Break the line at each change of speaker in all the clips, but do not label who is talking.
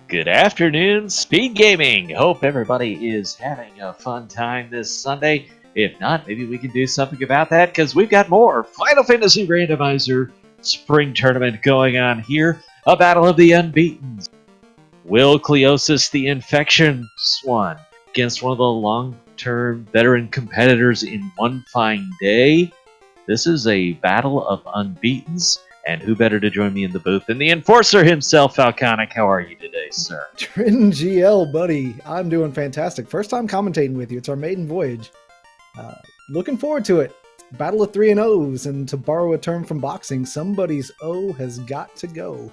Good afternoon, Speed Gaming! Hope everybody is having a fun time this Sunday. If not, maybe we can do something about that because we've got more Final Fantasy Randomizer Spring Tournament going on here. A battle of the unbeatens. Willcleosis, the infection one, against one of the long-term veteran competitors in One Fine Day. This is a battle of unbeatens. And who better to join me in the booth than the enforcer himself, Falconic? How are you today, sir?
Trin GL, buddy. I'm doing fantastic. First time commentating with you. It's our maiden voyage. Looking forward to it. Battle of 3 and O's, and to borrow a term from boxing, somebody's O has got to go.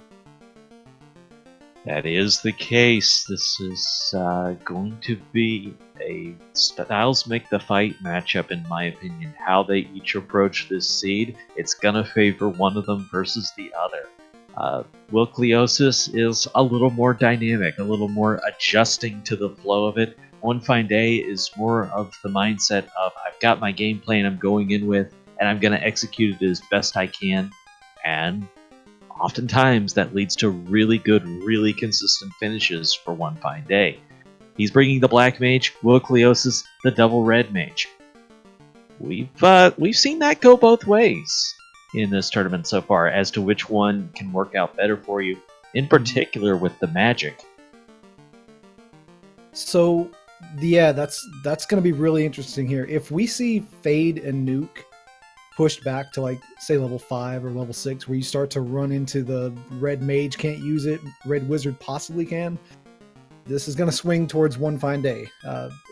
That is the case. This is going to be a Styles Make the Fight matchup, in my opinion. How they each approach this seed, it's going to favor one of them versus the other. Willcleosis is a little more dynamic, a little more adjusting to the flow of it. One Fine Day is more of the mindset of, I've got my game plan I'm going in with, and I'm going to execute it as best I can. And oftentimes that leads to really good, really consistent finishes for One Fine Day. He's bringing the Black Mage, Willcleosis, the Double Red Mage. We've seen that go both ways in this tournament so far as to which one can work out better for you, in particular with the magic.
So, yeah, that's going to be really interesting here. If we see Fade and Nuke pushed back to, like, say level 5 or level 6, where you start to run into the Red Mage can't use it, Red Wizard possibly can, this is going to swing towards One Fine Day.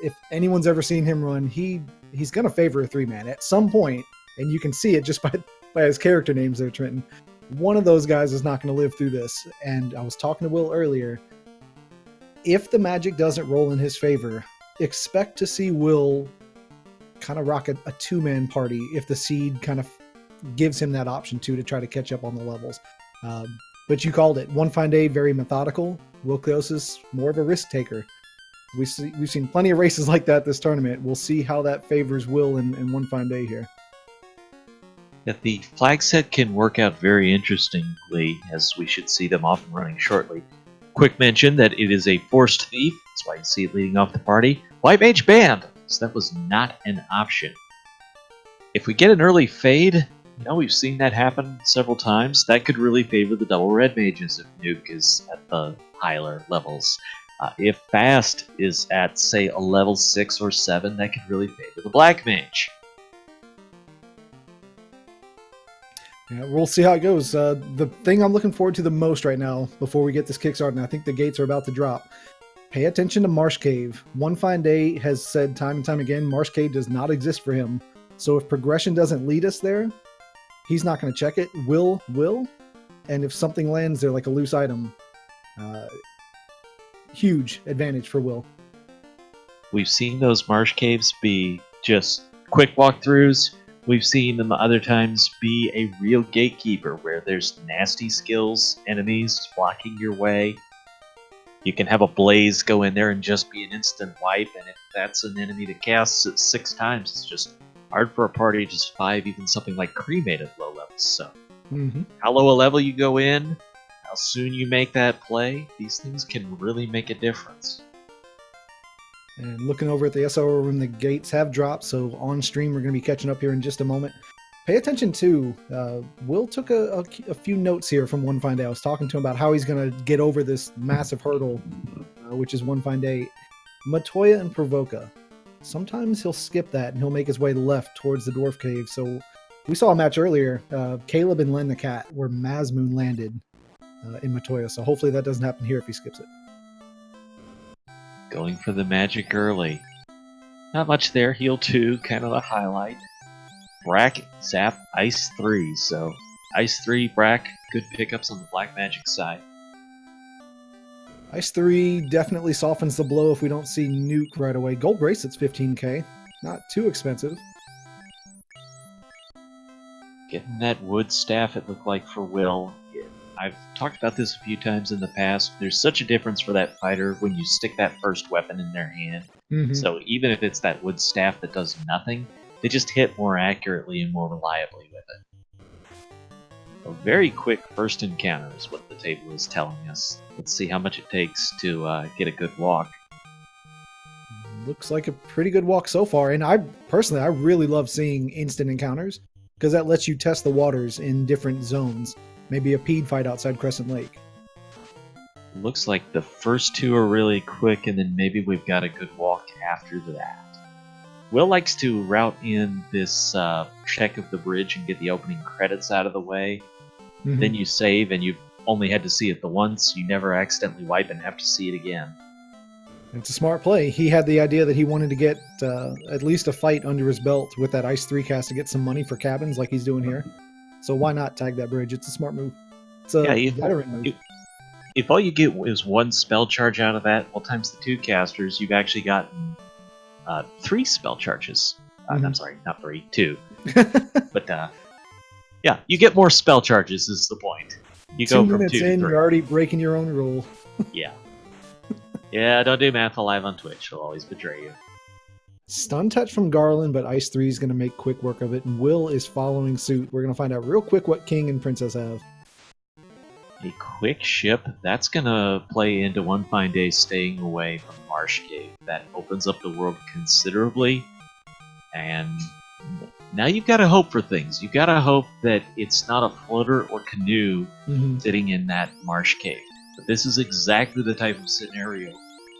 If anyone's ever seen him run, he's going to favor a 3-man at some point, and you can see it just by his character names there, Trenton. One of those guys is not going to live through this, and I was talking to Will earlier. If the magic doesn't roll in his favor, expect to see Will kind of rock a 2-man party if the seed kind of gives him that option to try to catch up on the levels. But you called it. One Fine Day, very methodical. Willcleosis, more of a risk taker. We've seen plenty of races like that this tournament. We'll see how that favors Will in One Fine Day here.
That the flag set can work out very interestingly, as we should see them off and running shortly. Quick mention that it is a Forced Thief, that's why you see it leading off the party. White Mage banned, so that was not an option. If we get an early Fade, we've seen that happen several times. That could really favor the Double Red Mages if Nuke is at the higher levels. If Fast is at, say, a level 6 or 7, that could really favor the Black Mage.
Yeah, we'll see how it goes. The thing I'm looking forward to the most right now, before we get this kickstart, and I think the gates are about to drop, pay attention to Marsh Cave. One Fine Day has said time and time again, Marsh Cave does not exist for him. So if progression doesn't lead us there, he's not going to check it. Will. And if something lands there like a loose item, huge advantage for Will.
We've seen those marsh caves be just quick walkthroughs. We've seen them other times be a real gatekeeper where there's nasty skills, enemies blocking your way. You can have a Blaze go in there and just be an instant wipe, and if that's an enemy that casts it 6 times, it's just hard for a party to just 5 even something like Cremate at low levels. So, how low a level you go in, how soon you make that play, these things can really make a difference.
And looking over at the SRO room, the gates have dropped, so on stream we're going to be catching up here in just a moment. Pay attention to, Will took a few notes here from One Fine Day. I was talking to him about how he's going to get over this massive hurdle, which is One Fine Day. Matoya and Provoca. Sometimes he'll skip that and he'll make his way left towards the Dwarf Cave. So we saw a match earlier, Caleb and Len the Cat, where Mazmoon landed in Matoya. So hopefully that doesn't happen here if he skips it.
Going for the magic early. Not much there. Heal 2, kind of the highlight. Brack, Zap, Ice 3. So Ice 3, Brack, good pickups on the Black Magic side.
Ice 3 definitely softens the blow if we don't see Nuke right away. Gold Bracelet's 15k. Not too expensive.
Getting that wood staff, it looked like, for Will. I've talked about this a few times in the past. There's such a difference for that fighter when you stick that first weapon in their hand. So even if it's that wood staff that does nothing, they just hit more accurately and more reliably with it. A very quick first encounter is what the table is telling us. Let's see how much it takes to get a good walk.
Looks like a pretty good walk so far. And I personally, I really love seeing instant encounters because that lets you test the waters in different zones. Maybe a peed fight outside Crescent Lake.
Looks like the first two are really quick, and then maybe we've got a good walk after that. Will likes to route in this check of the bridge and get the opening credits out of the way.
Mhm.
Then you save, and you only had to see it the once. You never accidentally wipe and have to see it again.
It's a smart play. He had the idea that he wanted to get at least a fight under his belt with that Ice 3 cast to get some money for cabins like he's doing here. So why not tag that bridge? It's a smart move. It's a veteran move.
If all you get is one spell charge out of that, well, times the two casters, you've actually gotten 3 spell charges. I'm sorry, not 3, 2. But yeah, you get more spell charges is the point. You go
2
from
minutes
2 to
in,
3.
you're already breaking your own rule.
Yeah. Yeah, don't do math live on Twitch. She'll always betray you.
Stun touch from Garland, but Ice 3 is going to make quick work of it, and Will is following suit. We're going to find out real quick what King and Princess have.
A quick ship, that's going to play into One Fine Day staying away from Marsh Cave. That opens up the world considerably, and now you've got to hope for things. You've got to hope that it's not a floater or canoe sitting in that Marsh Cave. But this is exactly the type of scenario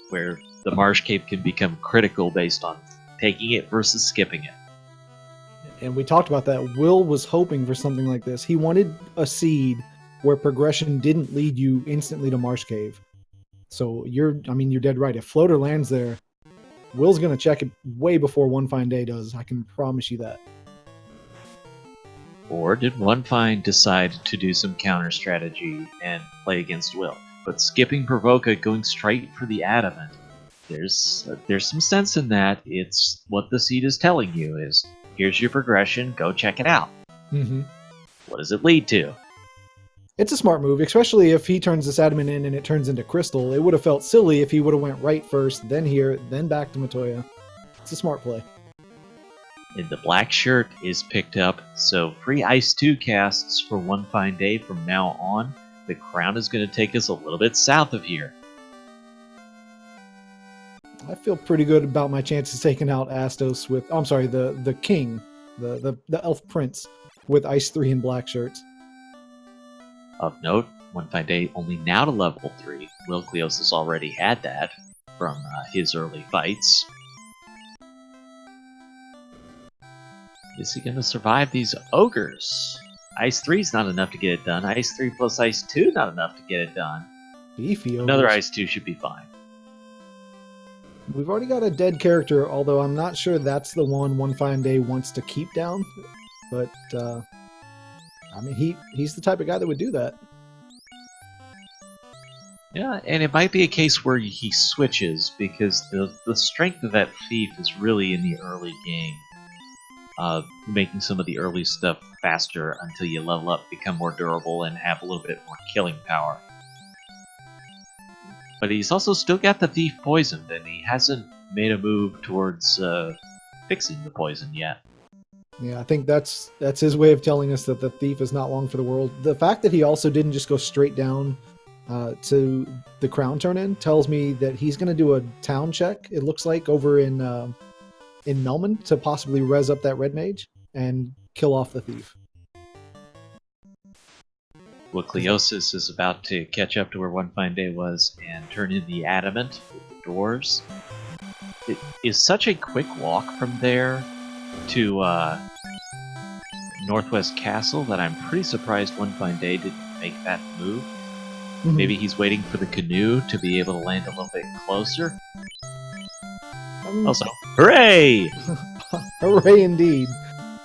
where the Marsh Cave can become critical based on taking it versus skipping it.
And we talked about that. Will was hoping for something like this. He wanted a seed where progression didn't lead you instantly to Marsh Cave. So you're dead right. If floater lands there, Will's going to check it way before One Fine Day does. I can promise you that.
Or did One Fine decide to do some counter strategy and play against Will? But skipping Provoca, going straight for the Adamant, there's some sense in that. It's what the seed is telling you is, here's your progression, go check it out. What does it lead to?
It's a smart move, especially if he turns this Adamant in and it turns into Crystal. It would have felt silly if he would have went right first, then here, then back to Matoya. It's a smart play.
And the black shirt is picked up, so free Ice 2 casts for One Fine Day from now on. The crown is going to take us a little bit south of here.
I feel pretty good about my chances taking out Astos with, the king, the elf prince with Ice 3 and black shirts.
Of note, One Fine Day only now to level 3. Willcleosis already had that from his early fights. Is he going to survive these ogres? Ice 3 is not enough to get it done. Ice 3 plus Ice 2 not enough to get it done.
Beefy ogres.
Another Ice 2 should be fine.
We've already got a dead character, although I'm not sure that's the One Fine Day wants to keep down. But, he's the type of guy that would do that.
Yeah, and it might be a case where he switches, because the strength of that thief is really in the early game. Making some of the early stuff faster until you level up, become more durable, and have a little bit more killing power. But he's also still got the thief poisoned, and he hasn't made a move towards fixing the poison yet.
Yeah, I think that's his way of telling us that the thief is not long for the world. The fact that he also didn't just go straight down to the crown turn-in tells me that he's going to do a town check, it looks like, over in Melman to possibly res up that red mage and kill off the thief.
Willcleosis is about to catch up to where One Fine Day was and turn in the Adamant with the doors. It is such a quick walk from there to Northwest Castle that I'm pretty surprised One Fine Day didn't make that move. Maybe he's waiting for the canoe to be able to land a little bit closer. Also, hooray!
Hooray indeed.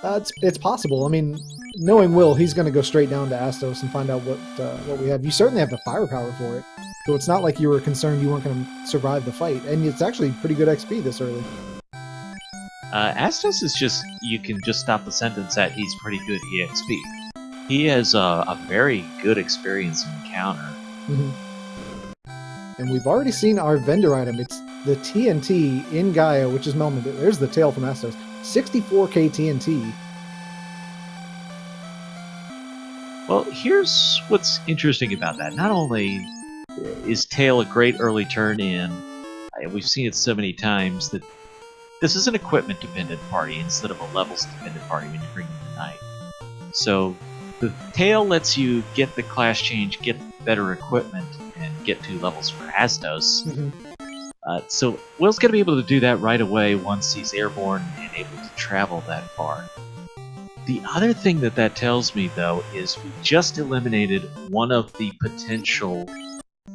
It's possible. I mean, knowing Will, he's going to go straight down to Astos and find out what we have. You certainly have the firepower for it. So it's not like you were concerned you weren't going to survive the fight. And it's actually pretty good XP this early.
Astos is just, you can just stop the sentence at he's pretty good EXP. He has a very good experience in encounter.
And we've already seen our vendor item. It's the TNT in Gaia, which is Melman. There's the tail from Astos. 64k TNT.
Well, here's what's interesting about that. Not only is Tail a great early turn in, we've seen it so many times that this is an equipment-dependent party instead of a levels-dependent party when you bring in the Knight. So the Tail lets you get the class change, get better equipment, and get 2 levels for Astos. So Will's going to be able to do that right away once he's airborne and able to travel that far. The other thing that tells me, though, is we just eliminated one of the potential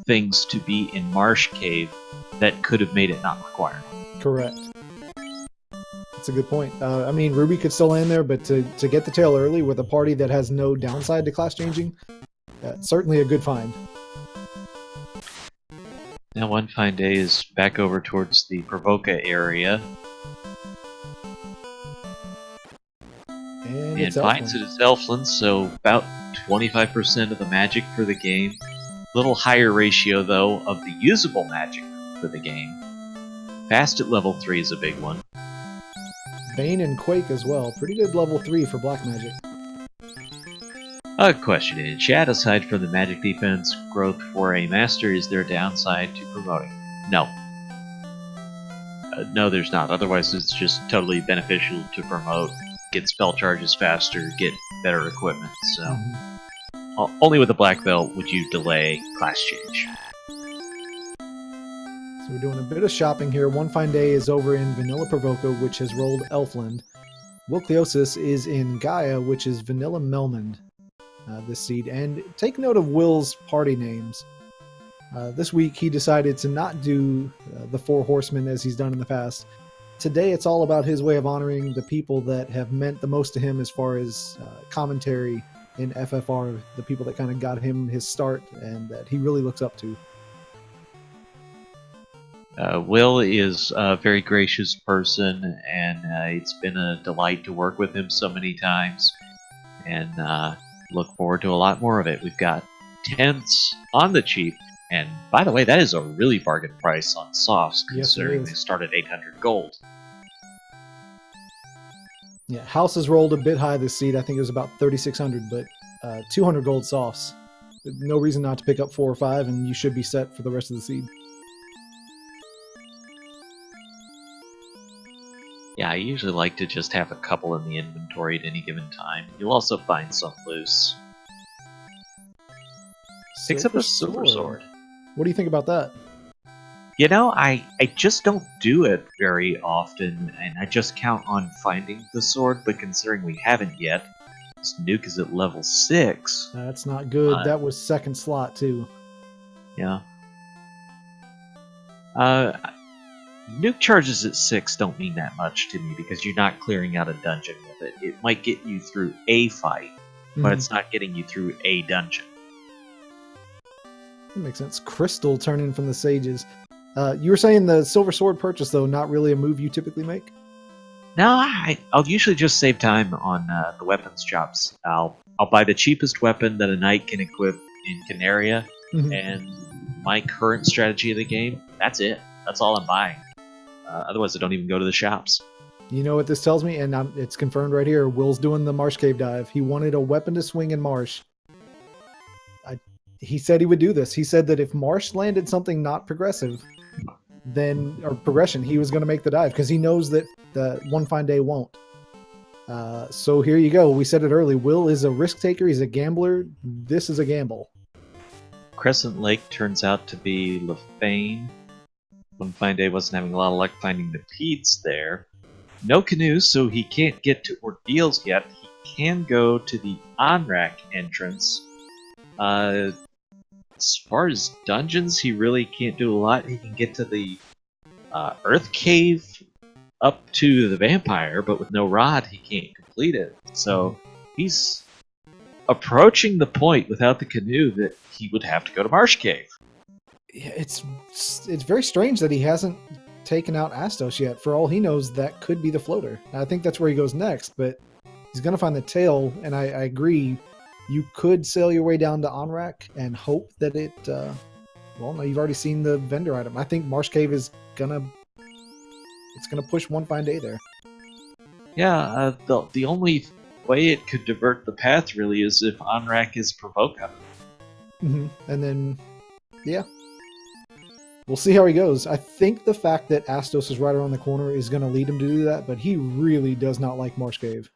things to be in Marsh Cave that could have made it not required.
Correct. That's a good point. I mean, Ruby could still land there, but to get the Tail early with a party that has no downside to class changing, certainly a good find.
Now One Fine Day is back over towards the Provoca area. And finds it as Elfland, so about 25% of the magic for the game. Little higher ratio, though, of the usable magic for the game. Fast at level 3 is a big one.
Bane and Quake as well. Pretty good level 3 for black magic.
A question in chat, aside from the magic defense growth for a master, is there a downside to promoting? No. No, there's not. Otherwise, it's just totally beneficial to promote. Get spell charges faster, get better equipment, so... Only with the black belt would you delay class change.
So we're doing a bit of shopping here. One Fine Day is over in Vanilla Provoca, which has rolled Elfland. Willcleosis is in Gaia, which is Vanilla Melmond, this seed. And take note of Will's party names. This week he decided to not do the 4 horsemen as he's done in the past. Today it's all about his way of honoring the people that have meant the most to him as far as commentary in FFR, the people that kind of got him his start and that he really looks up to.
Will is a very gracious person, and it's been a delight to work with him so many times, and look forward to a lot more of it. We've got tents on the cheap, and by the way, that is a really bargain price on softs, considering they start at 800 gold.
Yeah, House has rolled a bit high this seed. I think it was about 3,600, but 200 gold softs. No reason not to pick up 4 or 5, and you should be set for the rest of the seed.
Yeah, I usually like to just have a couple in the inventory at any given time. You'll also find some loose. Picks up a silver sword.
What do you think about that?
You know, I just don't do it very often, and I just count on finding the sword, but considering we haven't yet, this nuke is at level 6.
That's not good. That was second slot, too.
Yeah. Nuke charges at 6 don't mean that much to me, because you're not clearing out a dungeon with it. It might get you through a fight, but it's not getting you through a dungeon.
That makes sense. Crystal turning from the sages. You were saying the silver sword purchase, though, not really a move you typically make?
No, I'll usually just save time on the weapons shops. I'll buy the cheapest weapon that a knight can equip in Canaria, and my current strategy of the game, that's it. That's all I'm buying. Otherwise, I don't even go to the shops.
You know what this tells me? And it's confirmed right here. Will's doing the Marsh Cave dive. He wanted a weapon to swing in Marsh. He said he would do this. He said that if Marsh landed something not progressive, or progression, he was going to make the dive because he knows that the One Fine Day won't. So here you go. We said it early. Will is a risk taker. He's a gambler. This is a gamble.
Crescent Lake turns out to be Lefane. One Fine Day wasn't having a lot of luck finding the Pete's there. No canoes, so he can't get to Ordeals yet. He can go to the Onrak entrance. As far as dungeons, he really can't do a lot. He can get to the Earth Cave up to the Vampire, but with no rod, he can't complete it. So he's approaching the point without the canoe that he would have to go to Marsh Cave.
Yeah, it's very strange that he hasn't taken out Astos yet. For all he knows, that could be the floater. I think that's where he goes next, but he's going to find the tail, and I agree. You could sail your way down to Onrak and hope that it... well, no, you've already seen the vendor item. I think Marsh Cave is gonna push One Fine Day there.
Yeah, the only way it could divert the path really is if Onrak is provoke up.
And then, yeah. We'll see how he goes. I think the fact that Astos is right around the corner is going to lead him to do that, but he really does not like Marsh Cave.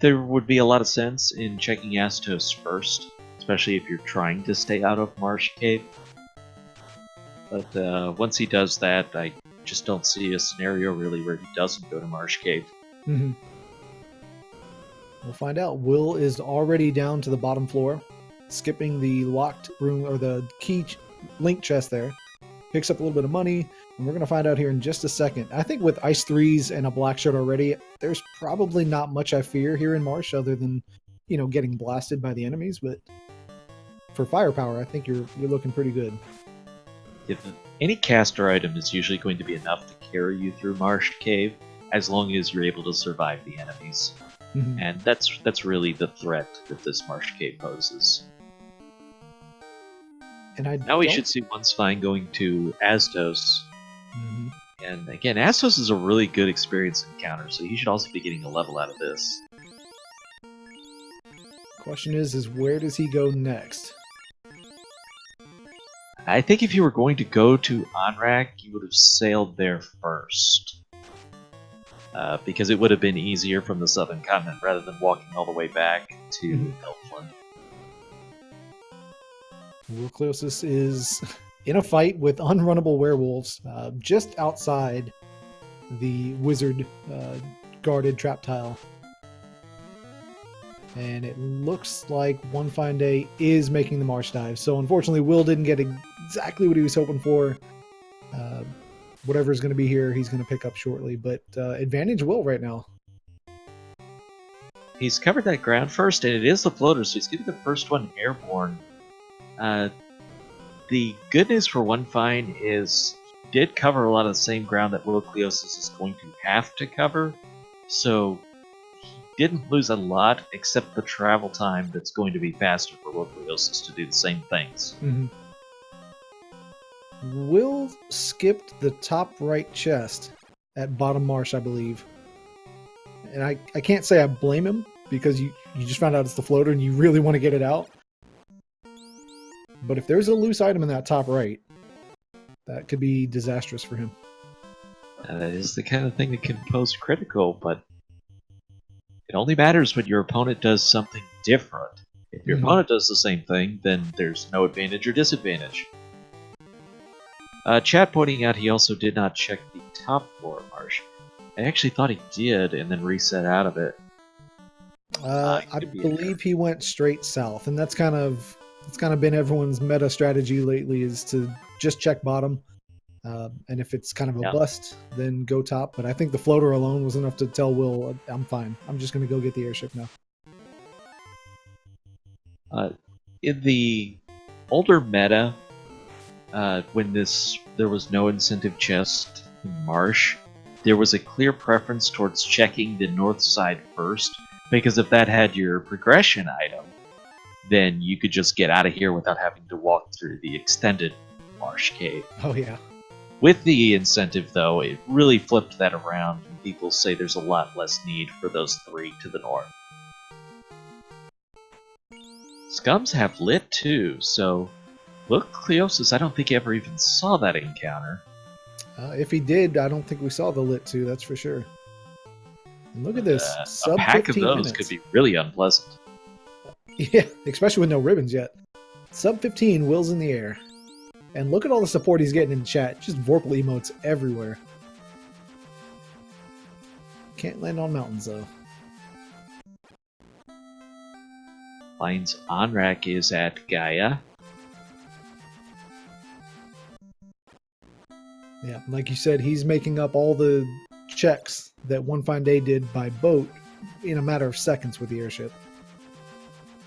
There would be a lot of sense in checking Astos first, especially if you're trying to stay out of Marsh Cave. But once he does that, I just don't see a scenario really where he doesn't go to Marsh Cave.
We'll find out. Will is already down to the bottom floor, skipping the locked room or the key link chest there. Picks up a little bit of money, and we're going to find out here in just a second. I think with Ice 3s and a black shirt already, there's probably not much I fear here in Marsh other than, getting blasted by the enemies, but for firepower, I think you're looking pretty good.
If any caster item is usually going to be enough to carry you through Marsh Cave, as long as you're able to survive the enemies. And that's really the threat that this Marsh Cave poses.
And
now we should see Once Fine going to Astos. And again, Astos is a really good experience encounter, so he should also be getting a level out of this.
Question is where does he go next?
I think if you were going to go to Onrak, you would have sailed there first. Because it would have been easier from the southern continent rather than walking all the way back to Elfland.
Willcleosis is in a fight with unrunnable werewolves just outside the wizard guarded trap tile. And it looks like One Fine Day is making the marsh dive. So unfortunately, Will didn't get exactly what he was hoping for. Whatever's going to be here, he's going to pick up shortly. But advantage Will right now.
He's covered that ground first, and it is the floater, so he's getting the first one airborne. The good news for One Fine is he did cover a lot of the same ground that Willcleosis is going to have to cover. So he didn't lose a lot, except the travel time that's going to be faster for Willcleosis to do the same things.
Will skipped the top right chest at bottom marsh, I believe. And I can't say I blame him, because you just found out it's the floater and you really want to get it out. But if there's a loose item in that top right, that could be disastrous for him.
That is the kind of thing that can pose critical, but it only matters when your opponent does something different. If your opponent does the same thing, then there's no advantage or disadvantage. Chat pointing out he also did not check the top floor of Marsh. I actually thought he did, and then reset out of it.
I believe he went straight south, and that's kind of been everyone's meta strategy lately, is to just check bottom, and if it's kind of a bust, then go top. But I think the floater alone was enough to tell Will, I'm fine. I'm just going to go get the airship now.
In the older meta, when there was no incentive chest in Marsh, there was a clear preference towards checking the north side first, because if that had your progression item, then you could just get out of here without having to walk through the extended Marsh Cave.
Oh yeah.
With the incentive, though, it really flipped that around, and people say there's a lot less need for those three to the north. Scums have lit too, so Willcleosis, I don't think ever even saw that encounter.
If he did, I don't think we saw the lit too, that's for sure. And look at this,
a pack of those could be really unpleasant.
Yeah, especially with no ribbons yet. Sub 15, Will's in the air. And look at all the support he's getting in chat. Just Vorpal emotes everywhere. Can't land on mountains, though.
Line's Onrak is at Gaia.
Yeah, like you said, he's making up all the checks that One Fine Day did by boat in a matter of seconds with the airship.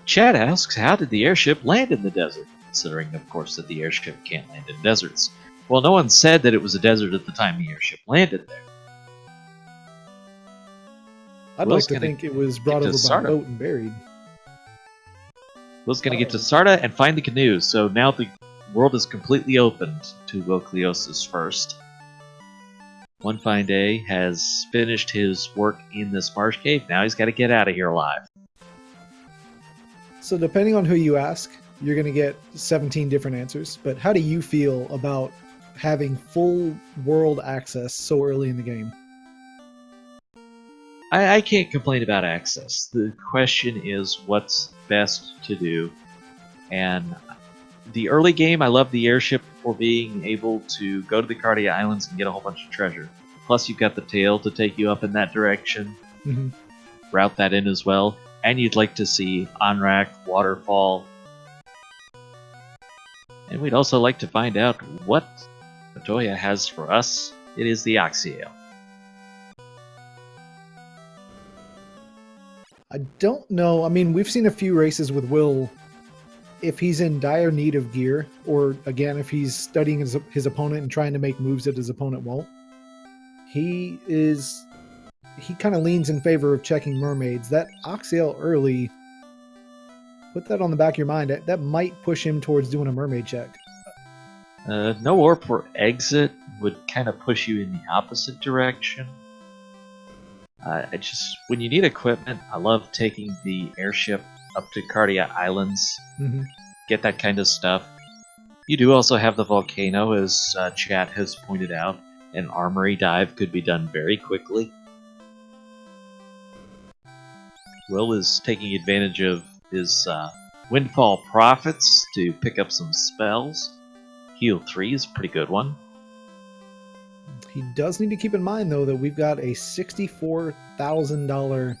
Chad asks, how did the airship land in the desert? Considering, of course, that the airship can't land in deserts. Well, no one said that it was a desert at the time the airship landed there.
I'd like to think it was brought over by boat and buried.
Will's going to get to Sarda and find the canoe, so now the world is completely opened to Willcleosis first. One fine day has finished his work in this marsh cave. Now he's got to get out of here alive.
So depending on who you ask, you're going to get 17 different answers. But how do you feel about having full world access so early in the game?
I can't complain about access. The question is what's best to do. And the early game, I love the airship for being able to go to the Cardia Islands and get a whole bunch of treasure. Plus, you've got the tail to take you up in that direction.
Mm-hmm.
Route that in as well. And you'd like to see Onrak, Waterfall. And we'd also like to find out what Matoya has for us. It is the Oxyale.
I don't know. I mean, we've seen a few races with Will. If he's in dire need of gear, or again, if he's studying his opponent and trying to make moves that his opponent won't, he kind of leans in favor of checking mermaids. That Oxyale early, put that on the back of your mind. That might push him towards doing a mermaid check.
No warp for exit would kind of push you in the opposite direction. When you need equipment, I love taking the airship up to Cardia Islands, get that kind of stuff. You do also have the volcano, as chat has pointed out. An armory dive could be done very quickly. Will is taking advantage of his Windfall Profits to pick up some spells. Heal 3 is a pretty good one.
He does need to keep in mind, though, that we've got a $64,000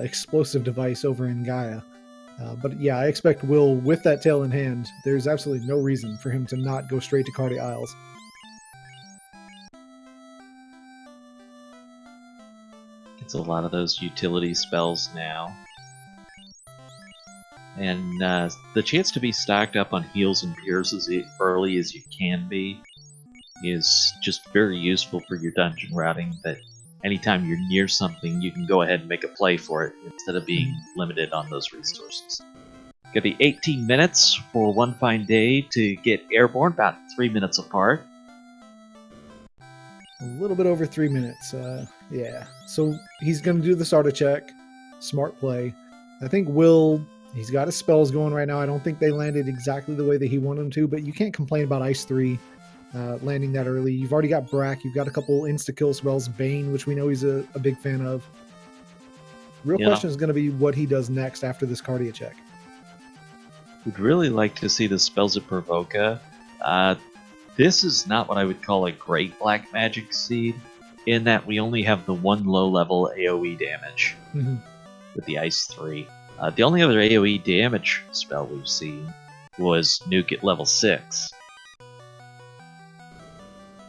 explosive device over in Gaia. But yeah, I expect Will, with that tail in hand, there's absolutely no reason for him to not go straight to Cardia Isles.
Gets a lot of those utility spells now. And the chance to be stocked up on heals and cures as early as you can be is just very useful for your dungeon routing, that anytime you're near something, you can go ahead and make a play for it instead of being limited on those resources. Gonna be 18 minutes for One Fine Day to get airborne, about 3 minutes apart.
A little bit over 3 minutes, yeah. So he's going to do the starter check. Smart play. I think Will, he's got his spells going right now. I don't think they landed exactly the way that he wanted them to, but you can't complain about Ice 3 landing that early. You've already got Brack. You've got a couple insta-kill spells. Bane, which we know he's a big fan of. Real question is going to be what he does next after this Cardia check.
Would really like to see the spells of Provoca. This is not what I would call a great black magic seed, in that we only have the one low-level AoE damage with the Ice 3. The only other AoE damage spell we've seen was Nuke at level 6.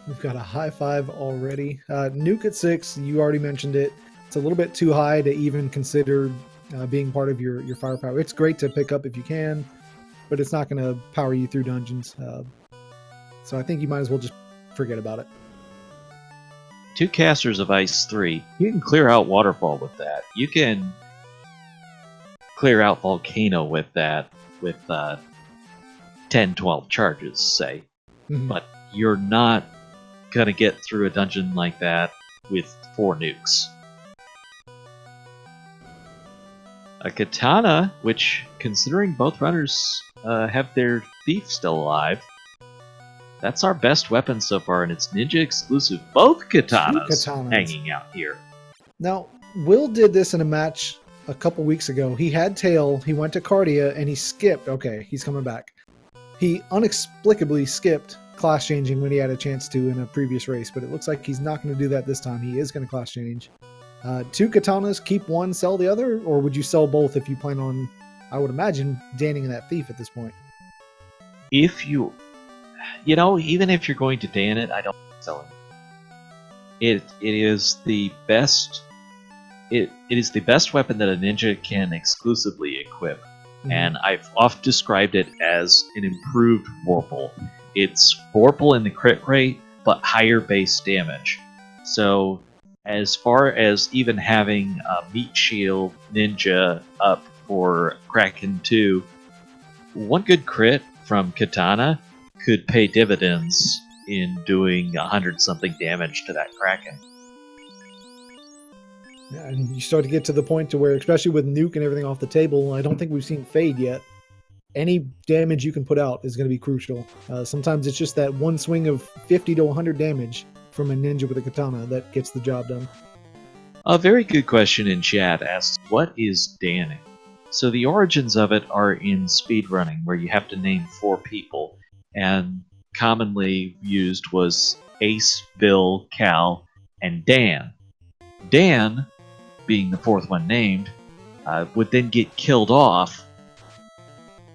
We've got a high 5 already. Nuke at 6, you already mentioned it. It's a little bit too high to even consider being part of your firepower. It's great to pick up if you can, but it's not going to power you through dungeons. So I think you might as well just forget about it.
2 casters of Ice 3. You can clear out Waterfall with that. You can clear out Volcano with that, with 10, 12 charges, say. But you're not going to get through a dungeon like that with 4 nukes. A Katana, which, considering both runners have their Thief still alive, that's our best weapon so far, and it's ninja exclusive. Both katanas hanging out here.
Now, Will did this in a match a couple weeks ago. He had tail, he went to Cardia, and he skipped. Okay, he's coming back. He inexplicably skipped class changing when he had a chance to in a previous race, but it looks like he's not going to do that this time. He is going to class change. 2 katanas, keep one, sell the other, or would you sell both if you plan on, I would imagine, danning that thief at this point?
If you even if you're going to Dan it, I don't sell it. It is the best. It is the best weapon that a ninja can exclusively equip, and I've oft described it as an improved Vorpal. It's Vorpal in the crit rate, but higher base damage. So, as far as even having a Meat Shield Ninja up for Kraken 2, one good crit from Katana could pay dividends in doing 100-something damage to that Kraken.
Yeah, and you start to get to the point to where, especially with Nuke and everything off the table, I don't think we've seen Fade yet. Any damage you can put out is going to be crucial. Sometimes it's just that one swing of 50 to 100 damage from a ninja with a katana that gets the job done.
A very good question in chat asks, what is Danning? So the origins of it are in speedrunning, where you have to name 4 people, and commonly used was Ace, Bill, Cal, and Dan. Dan, being the 4th one named, would then get killed off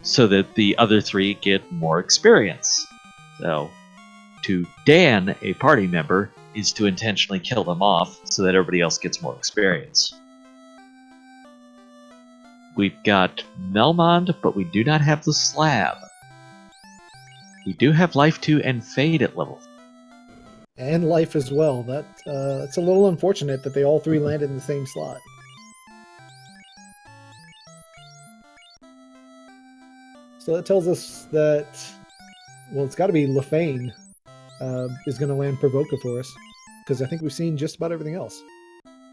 so that the other 3 get more experience. So, to Dan, a party member, is to intentionally kill them off so that everybody else gets more experience. We've got Melmond, but we do not have the Slab. We do have Life 2 and Fade at level 3.
And Life as well. It's a little unfortunate that they all 3 landed in the same slot. So that tells us that, well, it's got to be Lefane is going to land Provoker for us, because I think we've seen just about everything else.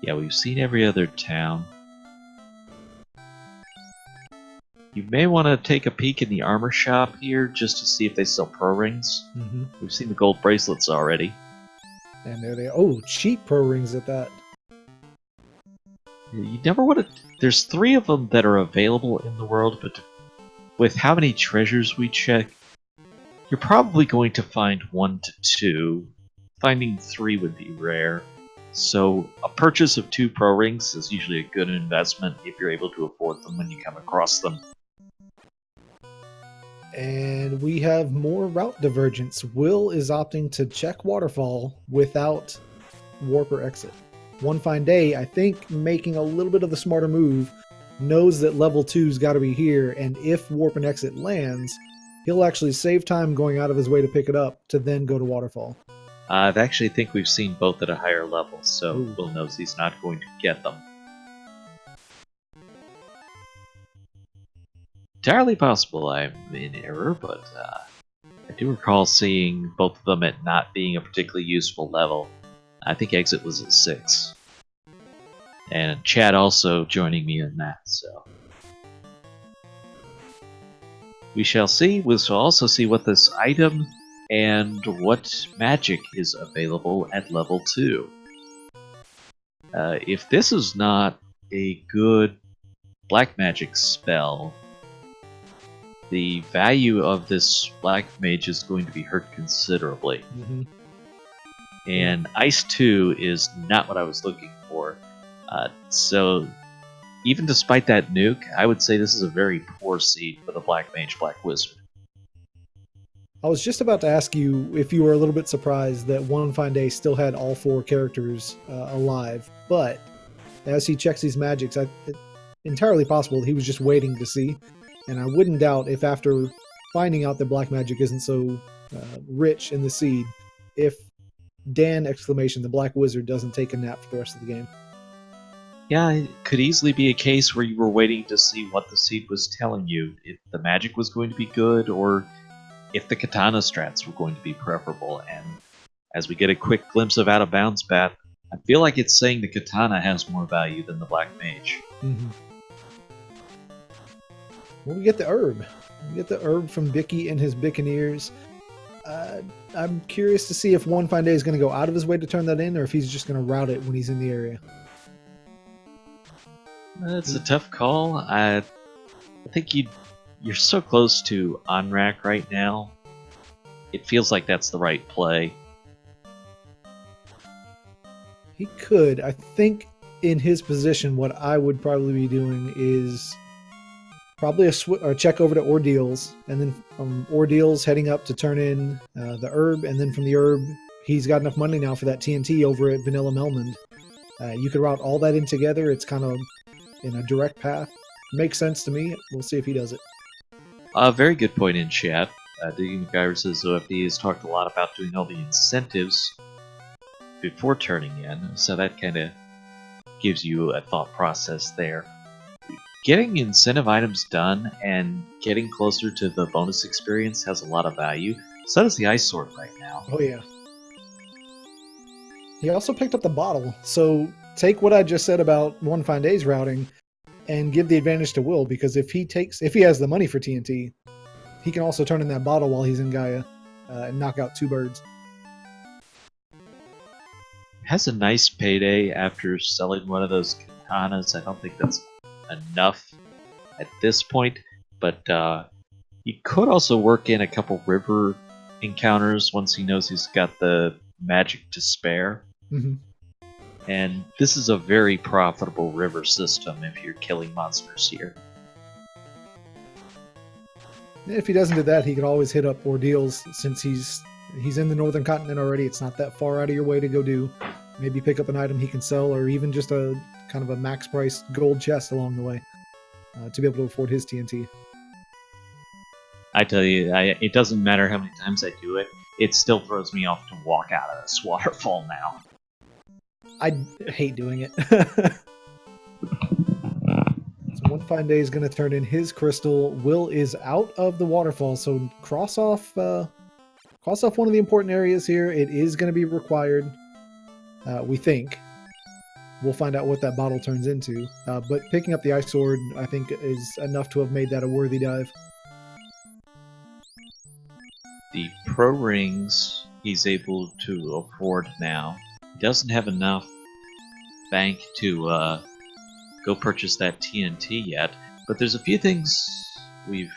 Yeah, we've seen every other town. You may want to take a peek in the armor shop here just to see if they sell pro rings.
Mm-hmm.
We've seen the gold bracelets already.
And there they are. Oh, cheap pro rings at that.
You never want to... There's 3 of them that are available in the world, but with how many treasures we check, you're probably going to find 1 to 2. Finding 3 would be rare. So a purchase of 2 pro rings is usually a good investment if you're able to afford them when you come across them.
And we have more route divergence. Will is opting to check Waterfall without Warp or Exit. One Fine Day, I think, making a little bit of the smarter move, knows that level 2's got to be here, and if Warp and Exit lands, he'll actually save time going out of his way to pick it up to then go to Waterfall.
I actually think we've seen both at a higher level, so
Ooh.
Will knows he's not going to get them. Entirely possible I'm in error, but I do recall seeing both of them at not being a particularly useful level. I think Exit was at 6. And Chad also joining me in that, so... We shall see. We shall also see what this item and what magic is available at level 2. If this is not a good black magic spell, the value of this black mage is going to be hurt considerably.
Mm-hmm.
And Ice 2 is not what I was looking for. So even despite that nuke, I would say this is a very poor seed for the black mage, black wizard.
I was just about to ask you if you were a little bit surprised that One Fine Day still had all 4 characters alive, but as he checks these magics, it's entirely possible he was just waiting to see, and I wouldn't doubt if after finding out that black magic isn't so rich in the seed, if Dan exclamation, the black wizard, doesn't take a nap for the rest of the game.
Yeah, it could easily be a case where you were waiting to see what the seed was telling you, if the magic was going to be good, or if the katana strats were going to be preferable. And as we get a quick glimpse of Out of Bounds Path, I feel like it's saying the katana has more value than the black mage.
Mm-hmm. Well, we get the herb. We get the herb from Bicky and his Bickaneers. I'm curious to see if One Fine Day is going to go out of his way to turn that in, or if he's just going to route it when he's in the area.
That's a tough call. I think you're so close to Onrak right now. It feels like that's the right play.
He could. I think in his position, what I would probably be doing is probably a check over to Ordeals, and then from Ordeals heading up to turn in the herb, and then from the herb, he's got enough money now for that TNT over at Vanilla Melmond. You could route all that in together. It's kind of in a direct path. Makes sense to me. We'll see if he does it.
A very good point in chat. Digging MacGyver says OFD has talked a lot about doing all the incentives before turning in, so that kind of gives you a thought process there. Getting incentive items done and getting closer to the bonus experience has a lot of value, So does the ice sword right now.
Oh yeah. He also picked up the bottle. So take what I just said about One Fine Day's routing and give the advantage to Will, because if he has the money for TNT, he can also turn in that bottle while he's in Gaia and knock out 2 birds.
Has a nice payday after selling one of those katanas. I don't think that's enough at this point, but he could also work in a couple river encounters once he knows he's got the magic to spare.
Mm-hmm.
And this is a very profitable river system if you're killing monsters here.
If he doesn't do that, he could always hit up ordeals since he's in the northern continent already. It's not that far out of your way to go do. Maybe pick up an item he can sell, or even just a kind of a max price gold chest along the way to be able to afford his TNT.
I tell you, it doesn't matter how many times I do it, it still throws me off to walk out of this waterfall now.
I hate doing it. So One Fine Day is going to turn in his crystal. Will is out of the waterfall, so cross off one of the important areas here. It is going to be required, we think. We'll find out what that bottle turns into. But picking up the ice sword, I think, is enough to have made that a worthy dive.
The pro rings he's able to afford now. He doesn't have enough bank to go purchase that TNT yet, but there's a few things we've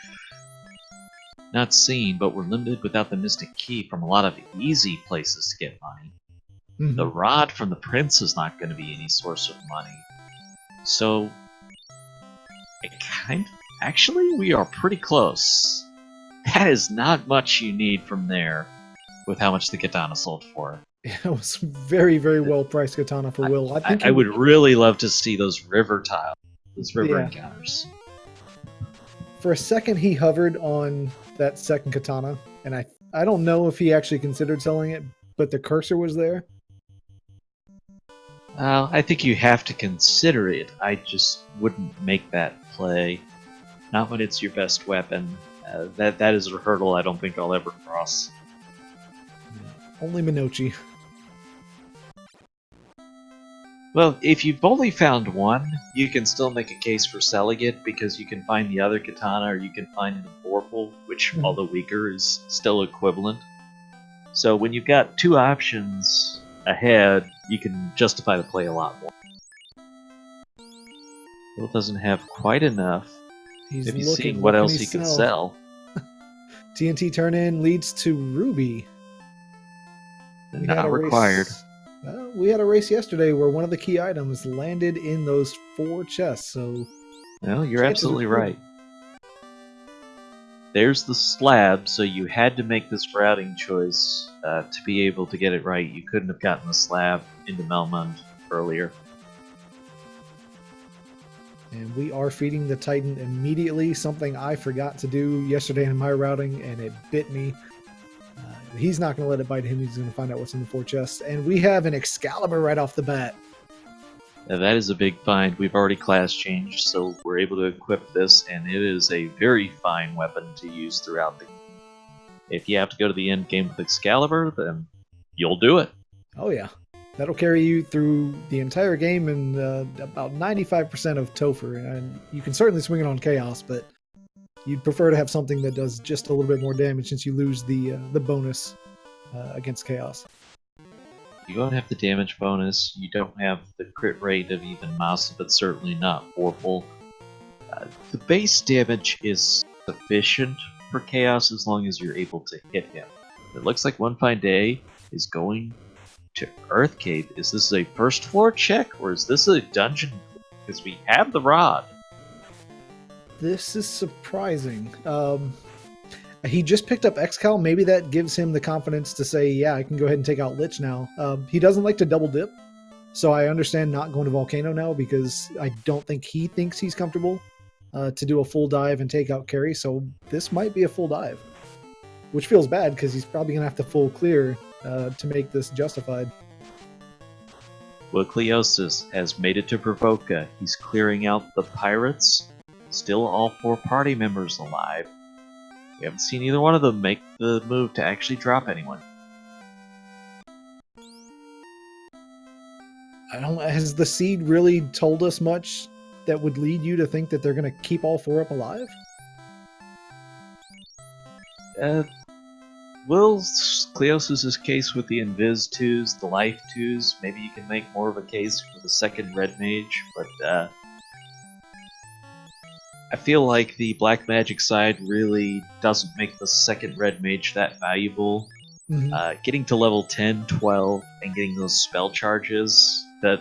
not seen, but we're limited without the Mystic Key from a lot of easy places to get money.
Mm-hmm.
The rod from the prince is not going to be any source of money. So, actually, we are pretty close. That is not much you need from there with how much the katana sold for.
It was very, very well priced katana for Will.
I would really love to see those river tiles, those river encounters.
For a second, he hovered on that second katana, and I don't know if he actually considered selling it, but the cursor was there.
I think you have to consider it. I just wouldn't make that play. Not when it's your best weapon. That is a hurdle I don't think I'll ever cross.
Only Minochi.
Well, if you've only found one, you can still make a case for selling it because you can find the other katana or you can find an Vorpal, which, although weaker, is still equivalent. So when you've got 2 options ahead, you can justify the play a lot more. Will doesn't have quite enough. Have you seen what else he can sell?
TNT turn in leads to Ruby.
Not required.
We had a race yesterday where one of the key items landed in those 4 chests, so...
Well, you're absolutely right. There's the slab, so you had to make this routing choice to be able to get it right. You couldn't have gotten the slab into Melmund earlier.
And we are feeding the Titan immediately, something I forgot to do yesterday in my routing, and it bit me. He's not going to let it bite him. He's going to find out what's in the 4 chests. And we have an Excalibur right off the bat.
Now, that is a big find. We've already class changed, so we're able to equip this, and it is a very fine weapon to use throughout the game. If you have to go to the end game with Excalibur, then you'll do it.
Oh yeah. That'll carry you through the entire game and about 95% of Topher. And you can certainly swing it on Chaos, but you'd prefer to have something that does just a little bit more damage since you lose the bonus against Chaos.
You don't have the damage bonus, you don't have the crit rate of even Masa, but certainly not Vorpal. The base damage is sufficient for Chaos as long as you're able to hit him. It looks like One Fine Day is going to Earth Cave. Is this a first floor check, or is this a dungeon? Because we have the rod.
This is surprising. He just picked up Excal. Maybe that gives him the confidence to say, yeah, I can go ahead and take out Lich now. He doesn't like to double dip, so I understand not going to Volcano now because I don't think he thinks he's comfortable to do a full dive and take out Carry, so this might be a full dive, which feels bad because he's probably going to have to full clear to make this justified.
Willcleosis has made it to Provoca. He's clearing out the pirates. Still all 4 party members alive. We haven't seen either one of them make the move to actually drop anyone.
Has the seed really told us much that would lead you to think that they're going to keep all 4 up alive?
Willcleosis' case with the Invis 2s, the Life 2s, maybe you can make more of a case for the second Red Mage, but I feel like the Black Magic side really doesn't make the second Red Mage that valuable. Getting to level 10, 12, and getting those spell charges that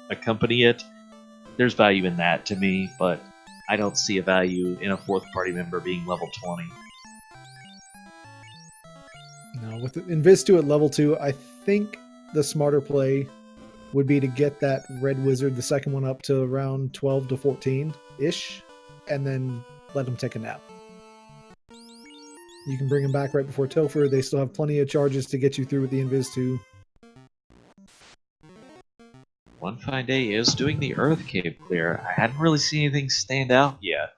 accompany it, there's value in that to me, but I don't see a value in a 4th party member being level 20.
No, with Invis 2 at level 2, I think the smarter play would be to get that Red Wizard, the second one, up to around 12 to 14-ish, and then let him take a nap. You can bring him back right before Topher. They still have plenty of charges to get you through with the Invis 2.
One Fine Day is doing the Earth Cave clear. I hadn't really seen anything stand out yet.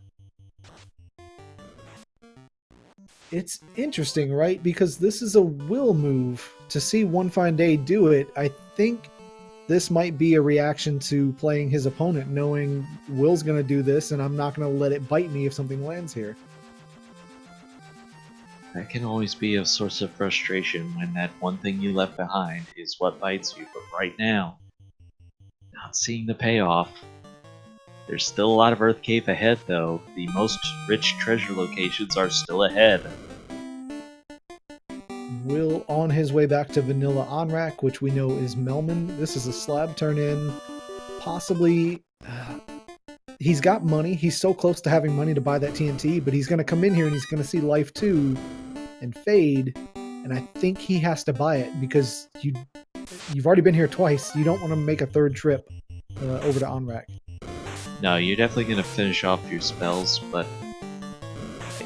It's interesting, right? Because this is a Will move. To see One Fine Day do it, I think this might be a reaction to playing his opponent, knowing Will's going to do this, and I'm not going to let it bite me if something lands here.
That can always be a source of frustration when that one thing you left behind is what bites you, but right now, not seeing the payoff. There's still a lot of Earth Cave ahead, though. The most rich treasure locations are still ahead.
Will on his way back to Vanilla Onrak, which we know is Melman. This is a slab turn in. Possibly, he's got money. He's so close to having money to buy that TNT, but he's going to come in here and he's going to see Life 2 and Fade, and I think he has to buy it because you've already been here twice. You don't want to make a 3rd trip over to Onrak.
No, you're definitely going to finish off your spells, but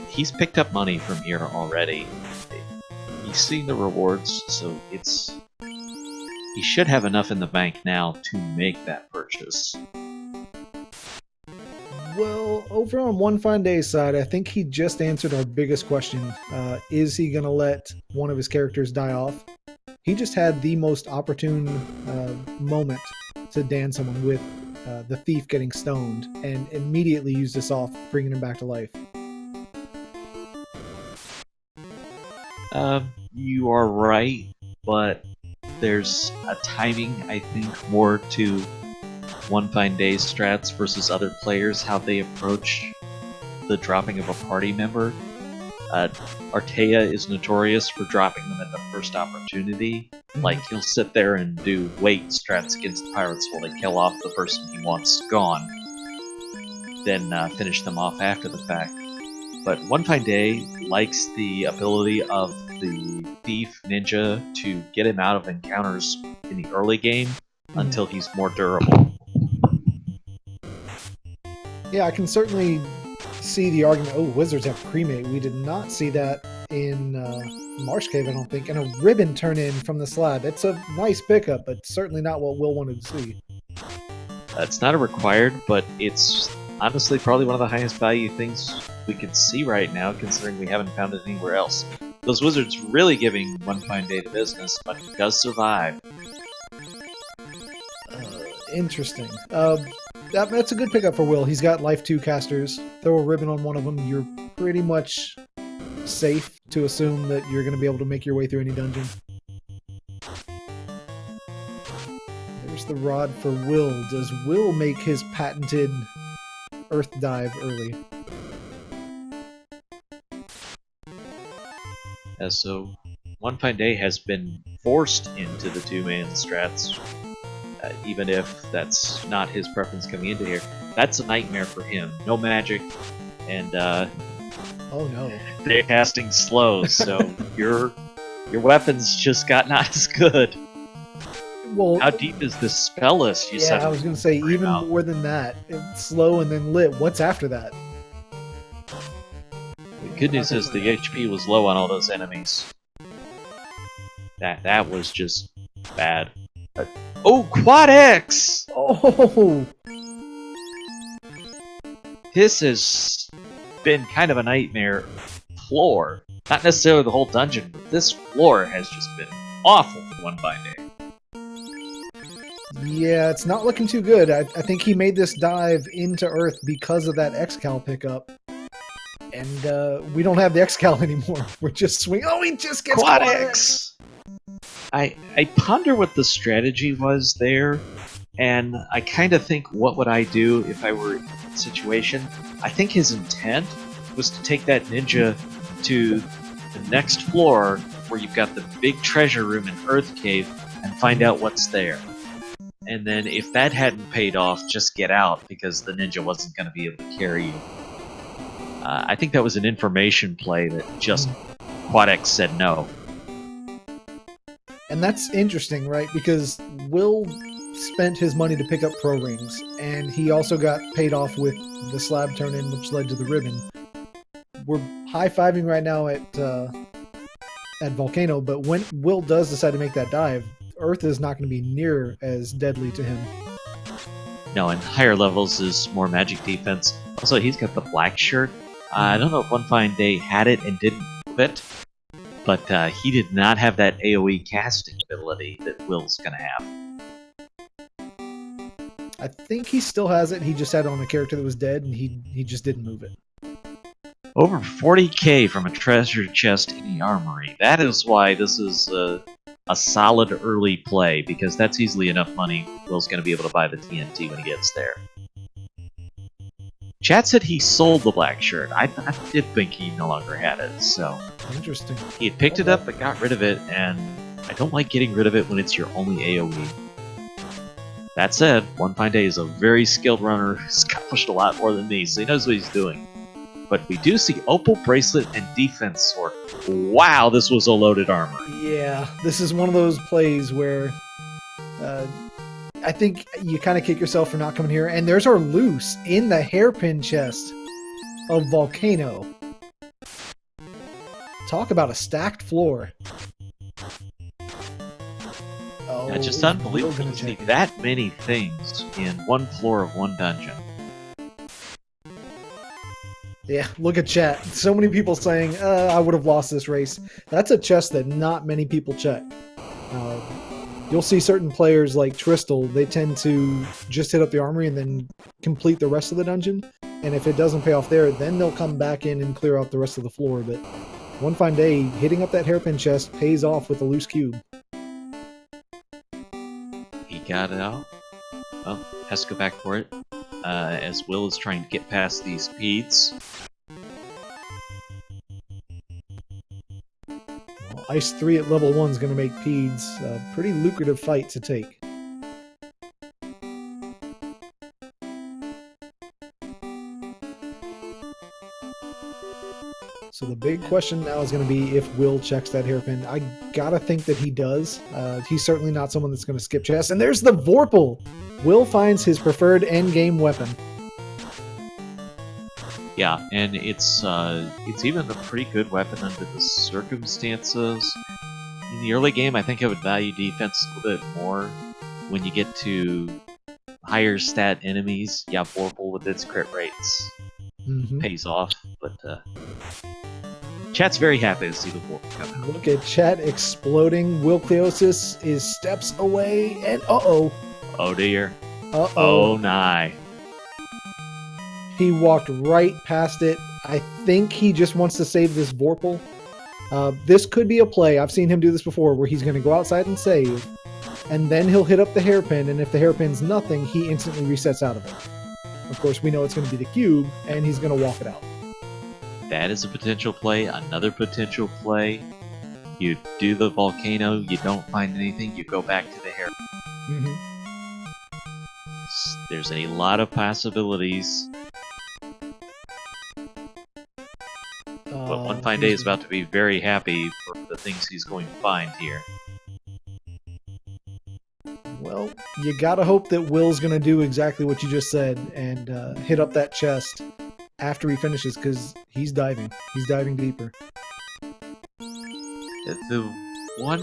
he's picked up money from here already. He's seen the rewards, so he should have enough in the bank now to make that purchase.
Well, over on One Fine Day's side, I think he just answered our biggest question. Is he going to let one of his characters die off? He just had the most opportune moment to Dan someone with the thief getting stoned, and immediately used this off, bringing him back to life.
You are right, but there's a timing, I think, more to One Fine Day strats versus other players, how they approach the dropping of a party member. Artea is notorious for dropping them at the first opportunity. Like, he'll sit there and do wait strats against the pirates while they kill off the person he wants gone, then finish them off after the fact. But One Fine Day likes the ability of the thief ninja to get him out of encounters in the early game until he's more durable.
Yeah, I can certainly see the argument. Oh, wizards have cremate. We did not see that in Marsh Cave, I don't think. And a ribbon turn in from the slab. It's a nice pickup, but certainly not what Will wanted to see.
It's not a required, but it's honestly probably one of the highest value things we can see right now, considering we haven't found it anywhere else. Those wizards really giving One Fine Day the business, but he does survive.
Interesting. That's a good pickup for Will. He's got Life 2 casters. Throw a ribbon on one of them. You're pretty much safe to assume that you're going to be able to make your way through any dungeon. There's the rod for Will. Does Will make his patented Earth Dive early?
So, One Fine Day has been forced into the 2-man strats, even if that's not his preference coming into here. That's a nightmare for him. No magic, and
oh no,
they're casting slow, so your weapons just got not as good.
Well,
how deep is this spell list? You said.
I was going to say even more than that. It's slow and then lit. What's after that?
The good news is the HP was low on all those enemies. That was just bad. Oh, Quad X!
Oh!
This has been kind of a nightmare floor, not necessarily the whole dungeon, but this floor has just been awful for One Fine Day.
Yeah, it's not looking too good. I think he made this dive into Earth because of that X-Cal pickup. And we don't have the X-Cal anymore. We're just swinging. Oh, he just gets
Quad
Quad
X! I ponder what the strategy was there, and I kind of think, what would I do if I were in that situation? I think his intent was to take that ninja to the next floor where you've got the big treasure room in Earth Cave and find out what's there. And then if that hadn't paid off, just get out because the ninja wasn't going to be able to carry you. I think that was an information play that just Quadex said no.
And that's interesting, right? Because Will spent his money to pick up pro rings, and he also got paid off with the slab turn-in, which led to the ribbon. We're high-fiving right now at Volcano, but when Will does decide to make that dive, Earth is not going to be near as deadly to him.
No, and higher levels is more magic defense. Also, he's got the black shirt. I don't know if One Fine Day had it and didn't move it, but he did not have that AoE casting ability that Will's going to have.
I think he still has it. He just had it on a character that was dead, and he just didn't move it.
Over 40k from a treasure chest in the armory. That is why this is a solid early play, because that's easily enough money Will's going to be able to buy the TNT when he gets there. Chat said he sold the black shirt. I did think he no longer had it, so...
Interesting.
He had picked it up but got rid of it, and I don't like getting rid of it when it's your only AoE. That said, One Fine Day is a very skilled runner who's accomplished a lot more than me, so he knows what he's doing. But we do see Opal Bracelet and Defense Sword. Wow, this was a loaded armor.
Yeah, this is one of those plays where I think you kind of kick yourself for not coming here. And there's our loose in the hairpin chest of Volcano. Talk about a stacked floor. Oh,
Yeah, just unbelievable to see that many things in one floor of one dungeon.
Yeah, look at chat. So many people saying, I would have lost this race. That's a chest that not many people check. You'll see certain players like Tristal, they tend to just hit up the armory and then complete the rest of the dungeon. And if it doesn't pay off there, then they'll come back in and clear out the rest of the floor. But One Fine Day, hitting up that hairpin chest pays off with a loose cube.
He got it out. Well, has to go back for it. As Will is trying to get past these peats.
Well, Ice 3 at level 1 is going to make Peds a pretty lucrative fight to take. So the big question now is going to be if Will checks that hairpin. I gotta think that he does. He's certainly not someone that's going to skip chests. And there's the Vorpal! Will finds his preferred endgame weapon.
Yeah, and it's even a pretty good weapon under the circumstances. In the early game, I think I would value defense a little bit more. When you get to higher stat enemies, yeah, Vorpal with its crit rates pays off, but chat's very happy to see the Vorpal come out.
Look at chat exploding. Willcleosis is steps away, and uh-oh.
Oh dear.
Uh-oh.
Oh nigh.
He walked right past it. I think he just wants to save this Vorpal. This could be a play. I've seen him do this before, where he's going to go outside and save, and then he'll hit up the hairpin, and if the hairpin's nothing, he instantly resets out of it. Of course, we know it's going to be the cube, and he's going to walk it out. That
is a potential play. Another potential play. You do the volcano, you don't find anything, you go back to the hairpin. There's a lot of possibilities. But One Fine Day is about to be very happy for the things he's going to find here.
Well, you gotta hope that Will's gonna do exactly what you just said and hit up that chest after he finishes, because he's diving. He's diving deeper.
The one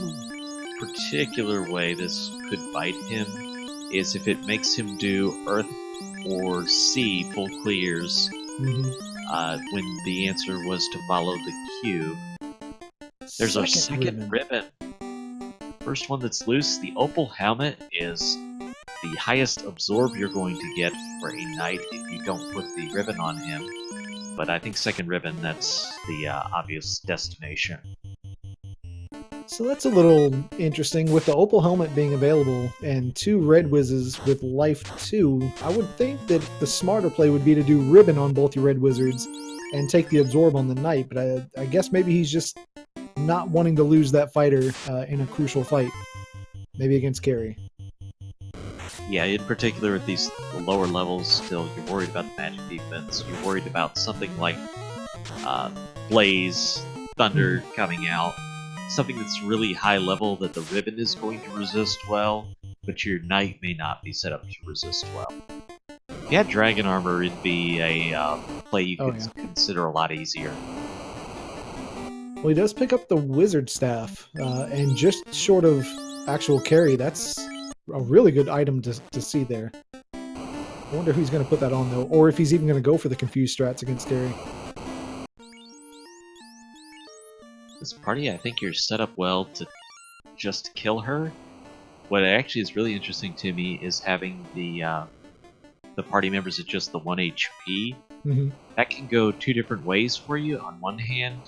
particular way this could bite him is if it makes him do Earth or Sea full clears when the answer was to follow the cube. There's our second ribbon. First one that's loose. The opal helmet is the highest absorb you're going to get for a knight if you don't put the ribbon on him. But I think second ribbon, that's the obvious destination.
So that's a little interesting. With the opal helmet being available and 2 red wizards with life 2, I would think that the smarter play would be to do ribbon on both your red wizards and take the absorb on the knight. But I guess maybe he's just not wanting to lose that fighter in a crucial fight. Maybe against Carrie.
Yeah, in particular at these lower levels, still, you're worried about the magic defense. You're worried about something like Blaze, Thunder coming out. Something that's really high level that the ribbon is going to resist well, but your knight may not be set up to resist well. If you had dragon armor, it'd be a play you could consider a lot easier.
Well, he does pick up the wizard staff, and just short of actual carry, that's a really good item to see there. I wonder who's going to put that on, though, or if he's even going to go for the confused strats against carry.
This party, I think you're set up well to just kill her. What actually is really interesting to me is having the party members at just the 1 HP.
Mm-hmm.
That can go 2 different ways for you. On one hand,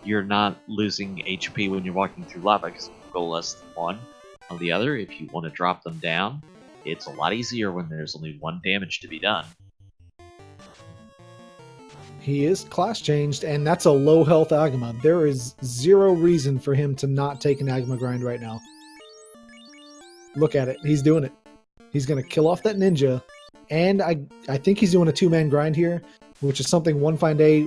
you're not losing HP when you're walking through lava because you go less than 1. On the other, if you want to drop them down, it's a lot easier when there's only 1 damage to be done.
He is class changed, and that's a low health Agama. There is 0 reason for him to not take an Agama grind right now. Look at it. He's doing it. He's going to kill off that ninja, and I think he's doing a 2-man grind here, which is something One Fine Day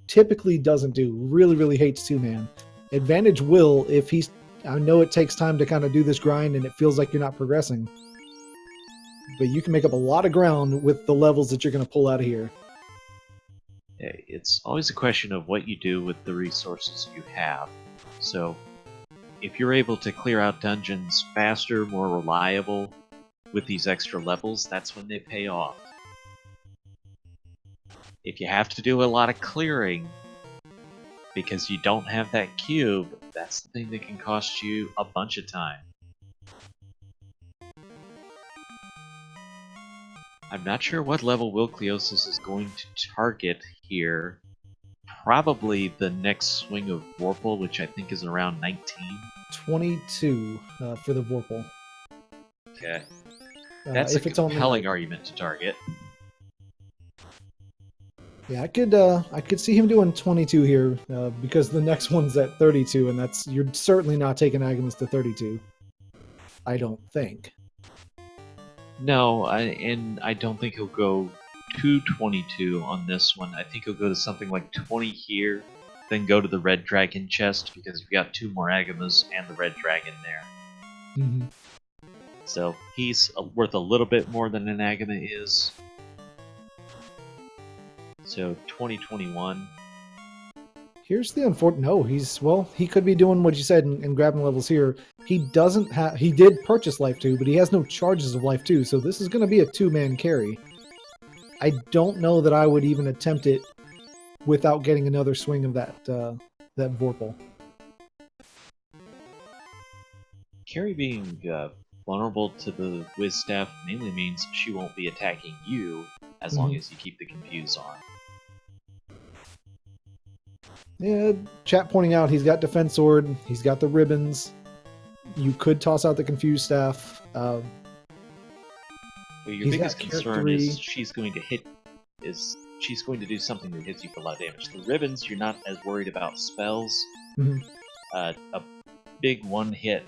typically doesn't do. Really, really hates 2-man. Advantage will if he's... I know it takes time to kind of do this grind, and it feels like you're not progressing. But you can make up a lot of ground with the levels that you're going to pull out of here.
It's always a question of what you do with the resources you have. So, if you're able to clear out dungeons faster, more reliable, with these extra levels, that's when they pay off. If you have to do a lot of clearing, because you don't have that cube, that's the thing that can cost you a bunch of time. I'm not sure what level Willcleosis is going to target here. Probably the next swing of Vorpal, which I think is around 19.
22 for the Vorpal.
Okay. That's a compelling argument to target.
Yeah, I could see him doing 22 here because the next one's at 32, and that's you're certainly not taking Agamas to 32. I don't think.
No, I don't think he'll go to 22 on this one. I think he'll go to something like 20 here, then go to the red dragon chest because you've got 2 more Agamas and the red dragon there.
Mm-hmm.
So he's worth a little bit more than an Agama is. So 2021.
Here's the unfortunate. No, he could be doing what you said and grabbing levels here. He doesn't have. He did purchase Life 2, but he has no charges of Life 2, so this is going to be a 2-man carry. I don't know that I would even attempt it without getting another swing of that Vorpal.
Carrie being vulnerable to the Wiz Staff mainly means she won't be attacking you as long as you keep the Confuse on.
Yeah, chat pointing out he's got Defense Sword, he's got the ribbons. You could toss out the Confused Staff.
Well, your biggest concern is she's going to do something that hits you for a lot of damage. The ribbons, you're not as worried about spells. A big 1-hit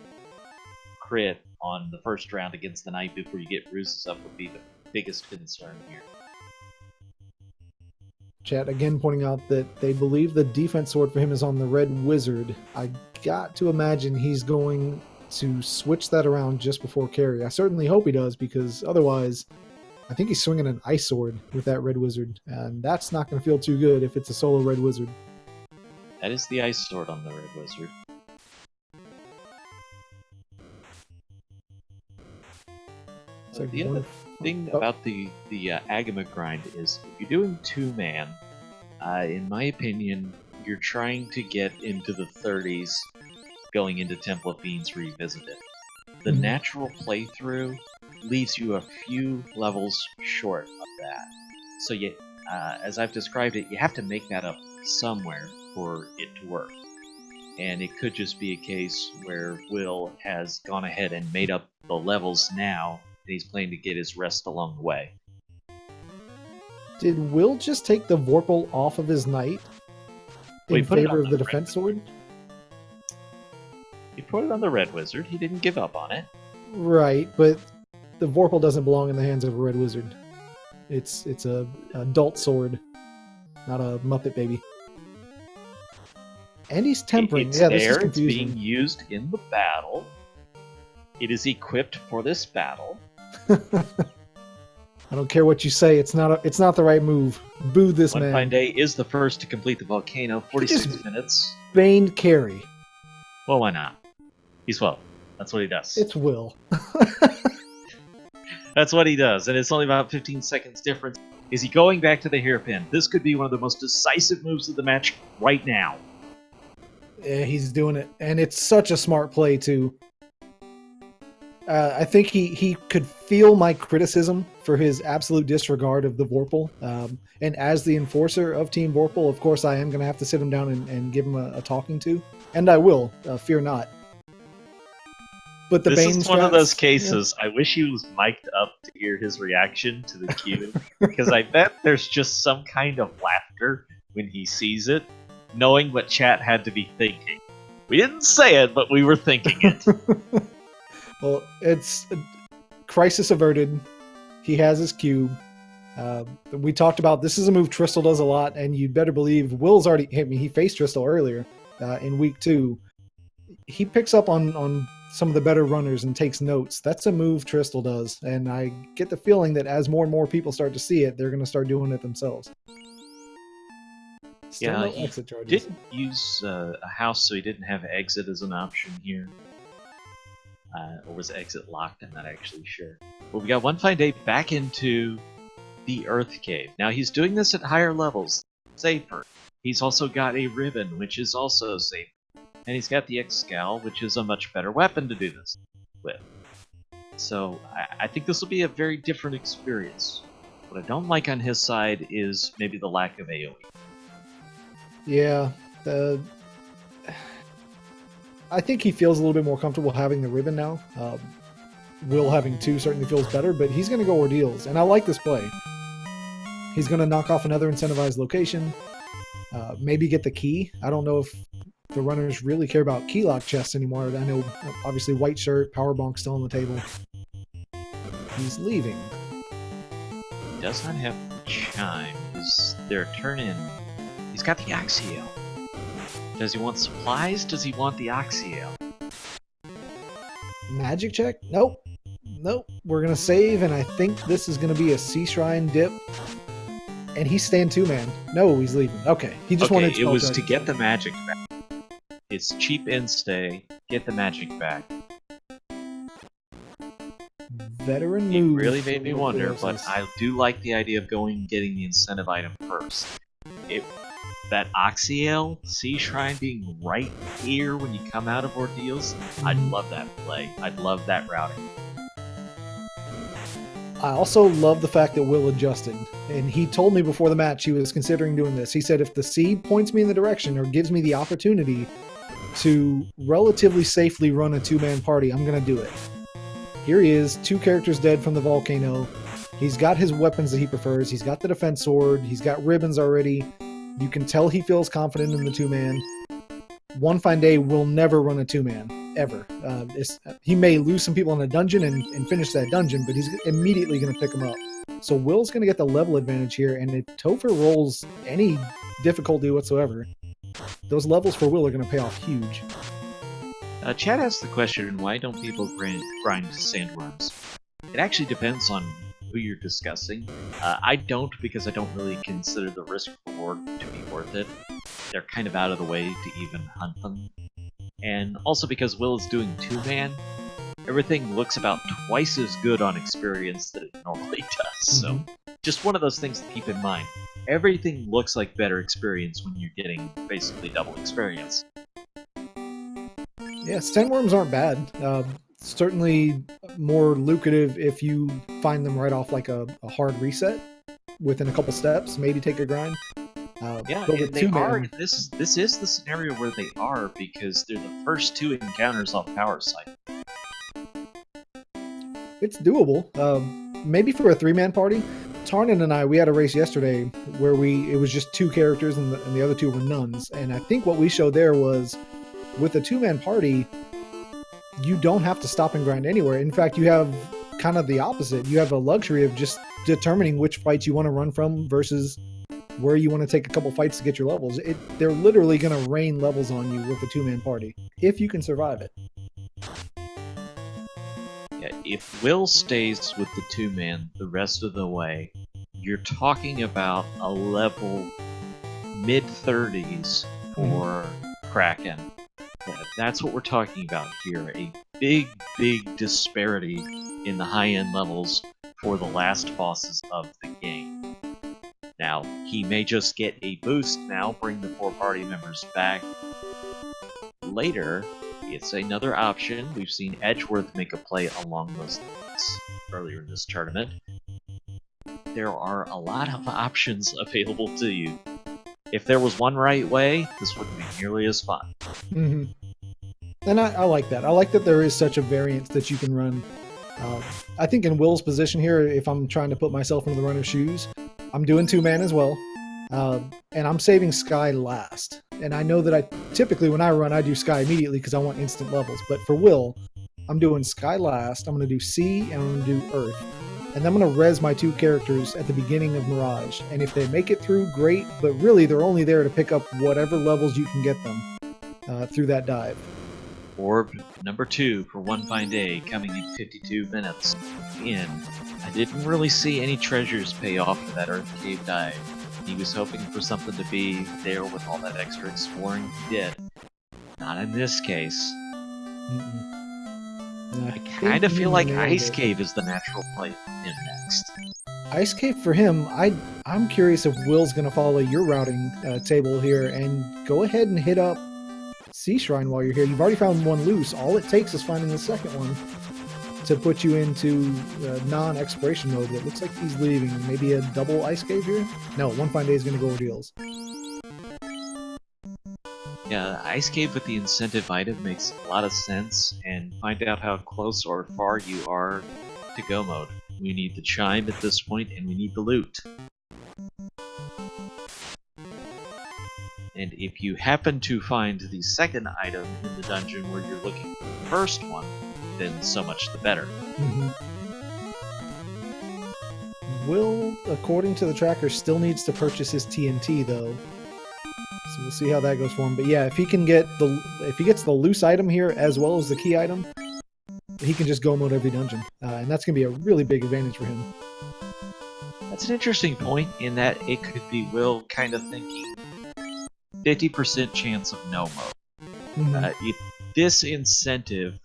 crit on the first round against the knight before you get bruises up would be the biggest concern here.
Chat again pointing out that they believe the defense sword for him is on the red wizard. I got to imagine he's going to switch that around just before carry. I certainly hope he does, because otherwise I think he's swinging an ice sword with that red wizard, and that's not going to feel too good if it's a solo red wizard.
That is the ice sword on the red wizard.
It's like
The other thing
oh,
about the Agama grind is if you're doing 2-man, in my opinion, you're trying to get into the 30s going into Temple of Fiends Revisited. The
Mhm.
natural playthrough leaves you a few levels short of that. So you, as I've described it, you have to make that up somewhere for it to work. And it could just be a case where Will has gone ahead and made up the levels now, and he's planning to get his rest along the way.
Did Will just take the Vorpal off of his knight
Well,
in
he put it
favor
on
of the
the
defense sword?
He put it on the Red Wizard. He didn't give up on it.
Right, but the Vorpal doesn't belong in the hands of a red wizard. It's a adult sword, not a Muppet baby. And he's tempering.
It's
Yeah, this is
there. It's
confusing.
being used in the battle. It is equipped for this battle.
I don't care what you say. It's not the right move. Boo this
One
man.
Fine Day is the first to complete the volcano. 46
just-
minutes.
Bane carry.
Well, why not? He's well. That's what he does.
It's Will.
That's what he does, and it's only about 15 seconds difference. Is he going back to the hairpin? This could be one of the most decisive moves of the match right now.
Yeah, he's doing it, and it's such a smart play too. I think he could feel my criticism for his absolute disregard of the Vorpal. And as the enforcer of Team Vorpal, of course, I am going to have to sit him down and give him a talking to. And I will, fear not. But the
This
Bane
is one of those
strats,
cases. I wish he was mic'd up to hear his reaction to the cue, because I bet there's just some kind of laughter when he sees it, knowing what chat had to be thinking. We didn't say it, but we were thinking it.
Well, it's crisis averted. He has his cube. We talked about this is a move Tristel does a lot, and you'd better believe Will's already hit me. He faced Tristel earlier in week 2. He picks up on some of the better runners and takes notes. That's a move Tristel does, and I get the feeling that as more and more people start to see it, they're going to start doing it themselves. Still
Yeah,
no
he
exit charges.
didn't use a house, so he didn't have exit as an option here. Or was exit locked? I'm not actually sure. But we got One Fine Day back into the Earth Cave. Now he's doing this at higher levels, safer. He's also got a ribbon, which is also safe. And he's got the X-Scowl, which is a much better weapon to do this with. So I think this will be a very different experience. What I don't like on his side is maybe the lack of AoE.
Yeah, I think he feels a little bit more comfortable having the ribbon now. Will having 2 certainly feels better, but he's going to go ordeals, and I like this play. He's going to knock off another incentivized location, maybe get the key. I don't know if the runners really care about key lock chests anymore. I know, obviously, white shirt, power bonk still on the table. He's leaving.
He does not have Chime. Is their turn in? He's got the Axial. Does he want supplies? Does he want the Axial?
Magic check? Nope. We're going to save, and I think this is going to be a Sea Shrine dip. And he's staying 2-man. No, he's leaving. Okay, he just wanted
it was
charge.
to get the magic back. It's cheap in stay, get the magic back.
Veteran
It
move.
really made me wonder, but
Willcleosis.
I do like the idea of getting the incentive item first. That Oxiel Sea Shrine being right here when you come out of ordeals, I'd love that play. I'd love that routing.
I also love the fact that Will adjusted. And he told me before the match he was considering doing this. He said, if the seed points me in the direction or gives me the opportunity to relatively safely run a 2-man party, I'm going to do it. Here he is, 2 characters dead from the volcano. He's got his weapons that he prefers. He's got the defense sword. He's got ribbons already. You can tell he feels confident in the 2-man. One Fine Day will never run a 2-man, ever. He may lose some people in a dungeon and finish that dungeon, but he's immediately going to pick them up. So Will's going to get the level advantage here, and if Topher rolls any difficulty whatsoever, those levels for Will are going to pay off huge.
Chad asked the question, why don't people grind sandworms? It actually depends on who you're discussing. I don't, because I don't really consider the risk reward to be worth it. They're kind of out of the way to even hunt them. And also because Will is doing 2-man, everything looks about twice as good on experience than it normally does. So, just one of those things to keep in mind. Everything looks like better experience when you're getting basically double experience.
Yeah, sandworms aren't bad. Certainly more lucrative if you find them right off like a hard reset within a couple steps. Maybe take a grind.
Yeah,
but
and
with
they are.
two-man,
This is the scenario where they are because they're the first two encounters on Power Site.
it's doable. Maybe for a three-man party. Tarnan and I, we had a race yesterday where it was just two characters and the other two were nuns. And I think what we showed there was with a two-man party, you don't have to stop and grind anywhere. In fact, you have kind of the opposite. You have a luxury of just determining which fights you want to run from versus where you want to take a couple fights to get your levels. They're literally going to rain levels on you with a two-man party if you can survive it.
Yeah, if Will stays with the two-man the rest of the way, you're talking about a level mid-30s for Kraken. That's what we're talking about here. A big, big disparity in the high-end levels for the last bosses of the game. Now, he may just get a boost now, bring the 4 party members back. Later, it's another option. We've seen Edgeworth make a play along those lines earlier in this tournament. There are a lot of options available to you. If there was one right way, this wouldn't be nearly as fun.
Mm-hmm. And I like that. I like that there is such a variance that you can run. I think in Will's position here, if I'm trying to put myself into the runner's shoes, I'm doing two-man as well. And I'm saving Sky last. And I know that typically when I run, I do Sky immediately because I want instant levels. But for Will, I'm doing Sky last. I'm going to do Sea and I'm going to do Earth. And I'm going to res my 2 characters at the beginning of Mirage. And if they make it through, great. But really, they're only there to pick up whatever levels you can get them through that dive.
Orb number 2 for One Fine Day coming in 52 minutes in. I didn't really see any treasures pay off for that Earth Cave dive. He was hoping for something to be there with all that extra exploring he did. Not in this case. I kind of feel like Ice Cave is the natural play for him next.
Ice Cave for him, I'm curious if Will's going to follow your routing table here and go ahead and hit up Sea Shrine while you're here. You've already found one loose. All it takes is finding the second one to put you into non-exploration mode. It looks like he's leaving. Maybe a double Ice Cave here? No, One Fine Day is going to go ordeals.
Yeah, Ice Cave with the incentive item makes a lot of sense, and find out how close or far you are to go mode. We need the chime at this point, and we need the loot. And if you happen to find the second item in the dungeon where you're looking for the first one, then so much the better.
Will, according to the tracker, still needs to purchase his TNT though. So we'll see how that goes for him. But yeah, if he gets the loose item here as well as the key item, he can just go mode every dungeon. And that's going to be a really big advantage for him.
That's an interesting point in that it could be Will kind of thinking 50% chance of no mode. If this incentive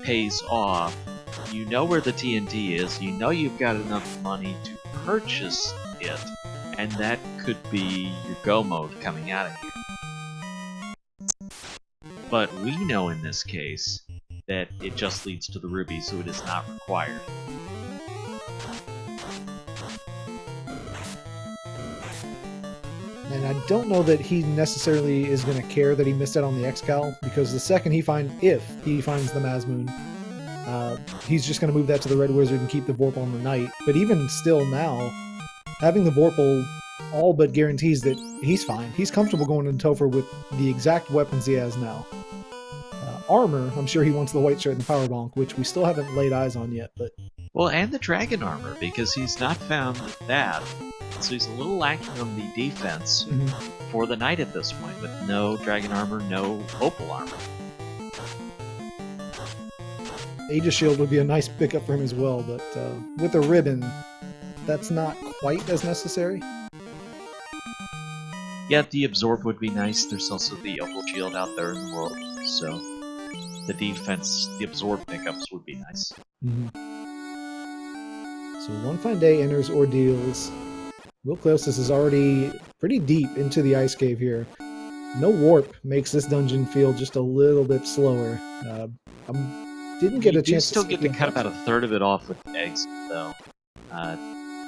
pays off, you know where the TNT is, you know you've got enough money to purchase it, and that could be your go mode coming out of here. But we know in this case that it just leads to the ruby, so it is not required.
And I don't know that he necessarily is going to care that he missed out on the Excal, because the second if he finds the Mazmoon, he's just going to move that to the Red Wizard and keep the Vorpal on the Knight. But even still now, having the Vorpal all but guarantees that he's fine. He's comfortable going into Topher with the exact weapons he has now. Armor, I'm sure he wants the White Shirt and the Power Bonk, which we still haven't laid eyes on yet. But
well, and the Dragon Armor, because he's not found that. So he's a little lacking on the defense for the Knight at this point, with no Dragon Armor, no Opal Armor.
Aegis Shield would be a nice pickup for him as well, but with a ribbon, that's not quite as necessary.
Yeah, the Absorb would be nice. There's also the Opal Shield out there in the world, so the defense, the absorb pickups would be nice.
Mm-hmm. So One Fine Day enters Ordeals. Willcleosis is already pretty deep into the ice cave here. No warp makes this dungeon feel just a little bit slower. I didn't get
you
a chance
still
to
get to cut about a third of it off with exit, though,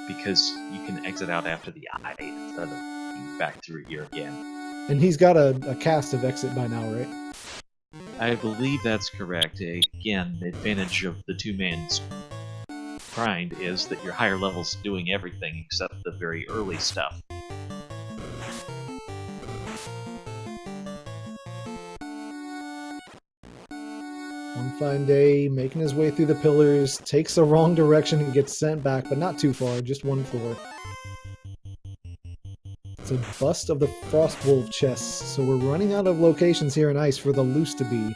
because you can exit out after the eye instead of being back through here again.
And he's got a cast of exit by now, right?
I believe that's correct. Again, the advantage of the two-man's grind is that your higher level's doing everything except the very early stuff.
One Fine Day making his way through the pillars, takes the wrong direction and gets sent back, but not too far, just one floor. It's a bust of the Frostwolf chests, so we're running out of locations here in ice for the loose to be.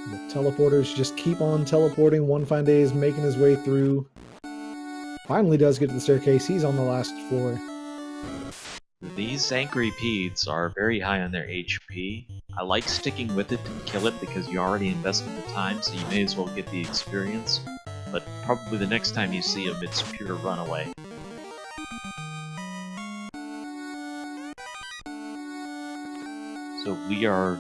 The teleporters just keep on teleporting. One Fine Day is making his way through. Finally does get to the staircase. He's on the last floor.
These angry Peds are very high on their HP. I like sticking with it to kill it because you already invested the time, so you may as well get the experience. But probably the next time you see him, it's pure runaway. So we are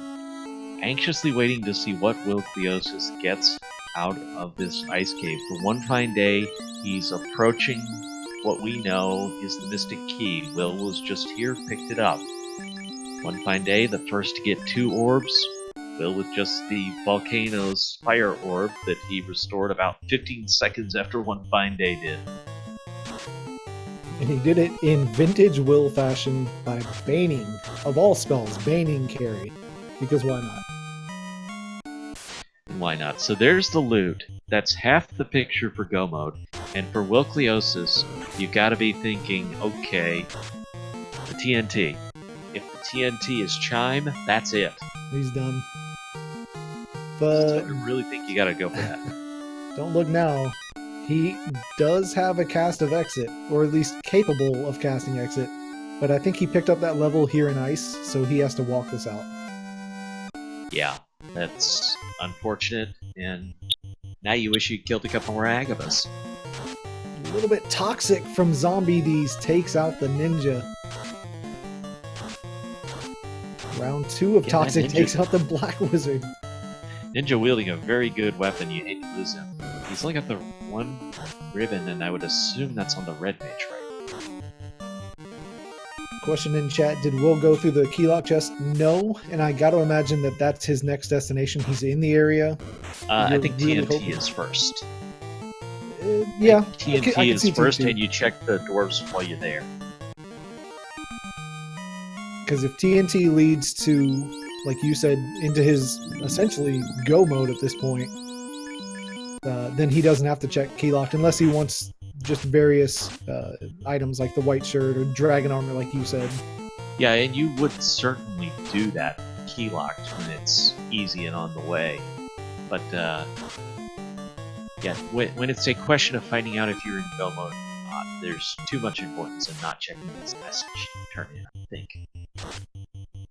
anxiously waiting to see what Willcleosis gets out of this ice cave. For One Fine Day, he's approaching what we know is the Mystic Key. Will was just here, picked it up. One Fine Day, the first to get 2 orbs. Will with just the Volcano's Fire Orb that he restored about 15 seconds after One Fine Day did.
And he did it in vintage Will fashion by baning, of all spells, baning carry. Because why not?
Why not? So there's the loot. That's half the picture for Go Mode. And for Willcleosis, you gotta be thinking, okay, the TNT. If the TNT is Chime, that's it.
He's done. But
So I really think you gotta go for that.
don't look now. He does have a cast of exit, or at least capable of casting exit. But I think he picked up that level here in ice, so he has to walk this out.
Yeah, that's unfortunate, and now you wish you'd killed a couple more Agabus.
A little bit toxic from Zombie D's takes out the ninja. Round 2 of
Yeah,
Toxic
that ninja-
takes out the Black Wizard.
Ninja wielding a very good weapon, you hate to lose him. He's only got the one ribbon, and I would assume that's on the red mage, right?
Question in chat, did Will go through the keylock chest? No, and I gotta imagine that that's his next destination. He's in the area.
I
You're
think
really
TNT
hoping-
is first.
Yeah,
TNT
I can
is
see
first,
TNT.
and you check the dwarves while you're there.
Because if TNT leads to, like you said, into his essentially go mode at this point, then he doesn't have to check keylocked unless he wants just various items like the white shirt or dragon armor, like you said.
Yeah, and you would certainly do that keylocked when it's easy and on the way. But, yeah, when it's a question of finding out if you're in go mode or not, there's too much importance in not checking this message turn in, I think.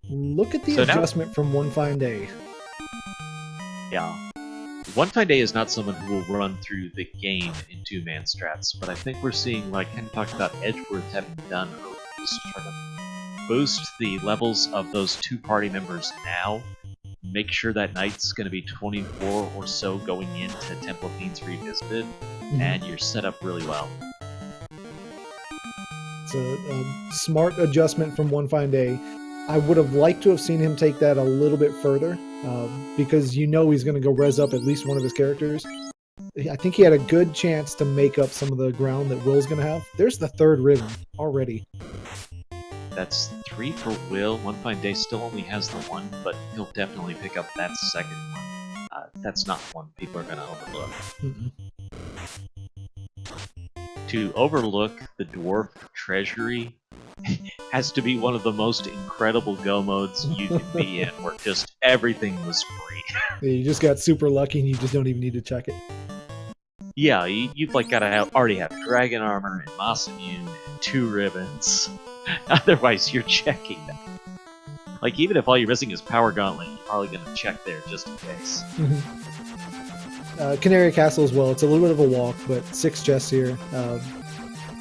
Look at the
So now-
adjustment from One Fine Day.
Yeah. One Fine Day is not someone who will run through the game in 2-man strats, but I think we're seeing, like Ken talked about Edgeworth having done earlier, just trying to boost the levels of those 2 party members now. Make sure that night's going to be 24 or so going into Temple of Fiends Revisited, and you're set up really well.
It's a smart adjustment from One Fine Day. I would have liked to have seen him take that a little bit further, because you know he's going to go res up at least one of his characters. I think he had a good chance to make up some of the ground that Will's going to have. There's the 3rd ribbon already.
That's 3 for Will. One Fine Day still only has the 1, but he'll definitely pick up that second one. That's not one people are going to overlook.
Mm-mm.
To overlook the Dwarf Treasury has to be one of the most incredible go modes you can be in, where just everything was free.
Yeah, you just got super lucky and you just don't even need to check it.
Yeah, you've like gotta already have dragon armor and moss immune and 2 ribbons. Otherwise, you're checking that. Like, even if all you're missing is power gauntlet, you're probably gonna check there just in case.
Canary Castle as well. It's a little bit of a walk, but 6 chests here.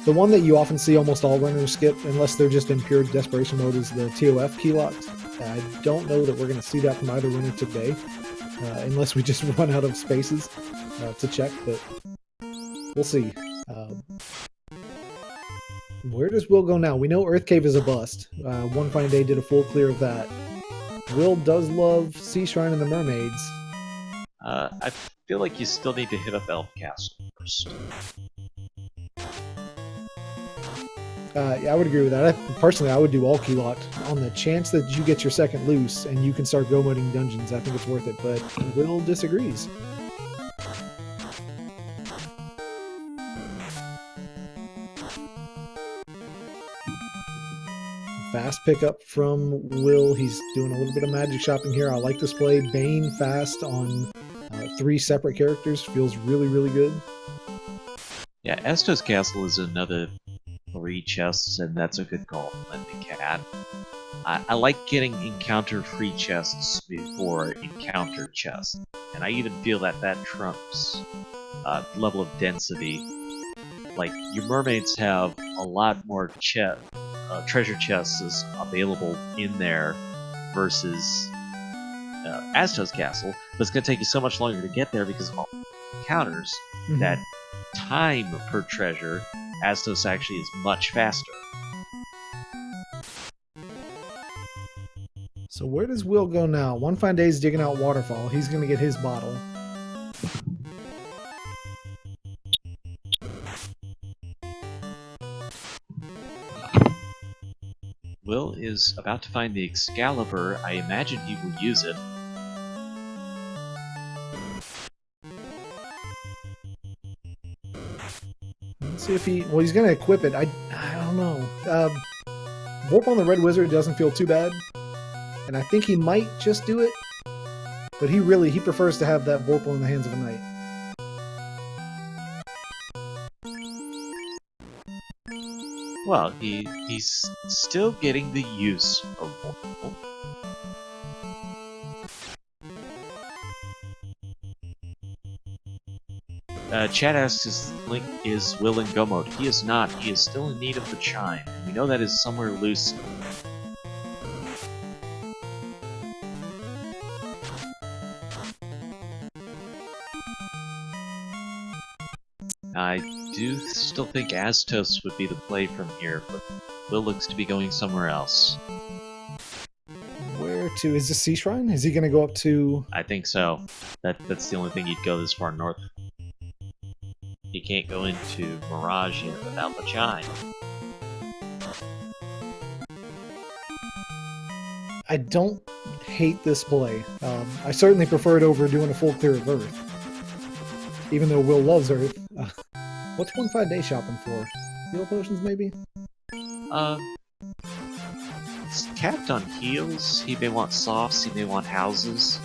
The one that you often see almost all runners skip, unless they're just in pure desperation mode, is the TOF key locks. I don't know that we're going to see that from either runner today, unless we just run out of spaces to check, but we'll see. Where does Will go now? We know Earth Cave is a bust. One Fine Day did a full clear of that. Will does love Sea Shrine and the Mermaids.
I feel like you still need to hit up Elf Castle first.
Yeah, I would agree with that. Personally, I would do all key locked. On the chance that you get your second loose and you can start go moding dungeons, I think it's worth it, but Will disagrees. Fast pickup from Will. He's doing a little bit of magic shopping here. I like this play. Bane fast on 3 separate characters feels really, really good.
Yeah, Estos Castle is another 3 chests, and that's a good call, Lending Cat. I like getting encounter free chests before encounter chests, and I even feel that that trumps level of density. Like, your mermaids have a lot more treasure chests available in there versus Astos Castle, but it's going to take you so much longer to get there because of all the encounters that time per treasure, Astos actually is much faster.
So where does Will go now? One Fine Day's digging out Waterfall. He's going to get his bottle.
Will is about to find the Excalibur. I imagine he will use it.
Let's see if he... Well, he's going to equip it. I don't know. Warp on the Red Wizard doesn't feel too bad. And I think he might just do it. But he prefers to have that Vorpal in the hands of a knight.
Well, he's still getting the use of Vorpal. Chad asks, is Will in go mode? He is not. He is still in need of the chime. We know that is somewhere loose. I do still think Astos would be the play from here, but Will looks to be going somewhere else.
Where to? Is this Sea Shrine? Is he going to go up to...
I think so. That's the only thing he'd go this far north. He can't go into Mirage yet without the chime.
I don't hate this play. I certainly prefer it over doing a full clear of Earth. Even though Will loves Earth. What's One Fine Day shopping for? Heal potions, maybe?
It's capped on heals. He may want softs, he may want houses.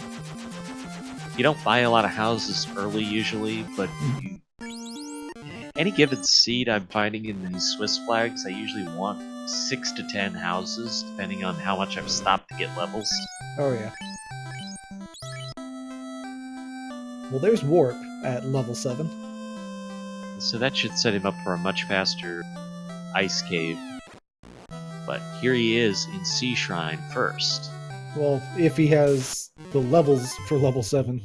You don't buy a lot of houses early usually, but any given seed I'm finding in these Swiss flags, I usually want 6 to 10 houses, depending on how much I've stopped to get levels.
Oh yeah. Well, there's Warp at level 7.
So that should set him up for a much faster Ice Cave. But here he is in Sea Shrine first.
Well, if he has the levels for level 7,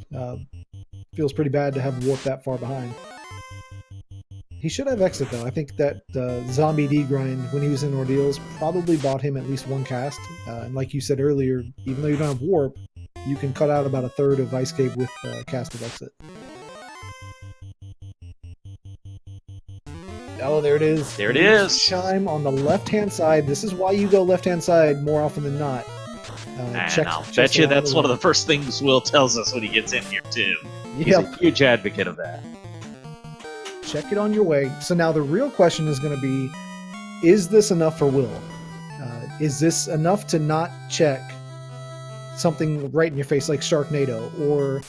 feels pretty bad to have Warp that far behind. He should have Exit, though. I think that Zombie D grind, when he was in Ordeals, probably bought him at least 1 cast. And like you said earlier, even though you don't have Warp, you can cut out about 1/3 of Ice Cave with cast of Exit. Oh, there it is.
There it is.
Chime on the left-hand side. This is why you go left-hand side more often than not.
And I'll bet you that's one of the first things Will tells us when he gets in here, too. He's a huge advocate of that.
Check it on your way. So now the real question is going to be, is this enough for Will? Is this enough to not check something right in your face like Sharknado, or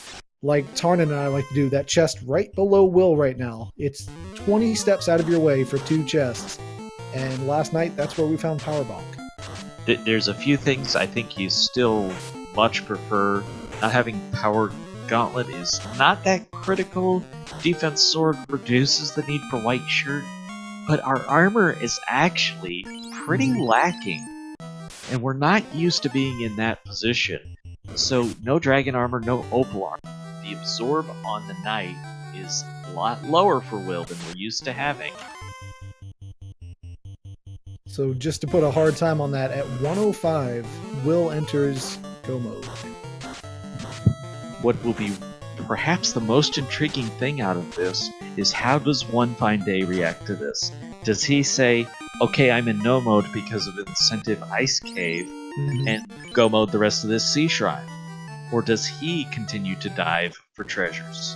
like Tarnan and I like to do, that chest right below Will right now. It's 20 steps out of your way for 2 chests. And last night, that's where we found Power Bonk.
There's a few things I think you still much prefer. Not having Power Gauntlet is not that critical. Defense Sword reduces the need for White Shirt, but our armor is actually pretty lacking, and we're not used to being in that position. So no Dragon Armor, no Opal Armor. The Absorb on the Knight is a lot lower for Will than we're used to having.
So just to put a hard time on that, at 105, Will enters Go Mode.
What will be perhaps the most intriguing thing out of this is how does One Fine Day react to this? Does he say, okay, I'm in no mode because of Incentive Ice Cave, and go mode the rest of this Sea Shrine? Or does he continue to dive for treasures?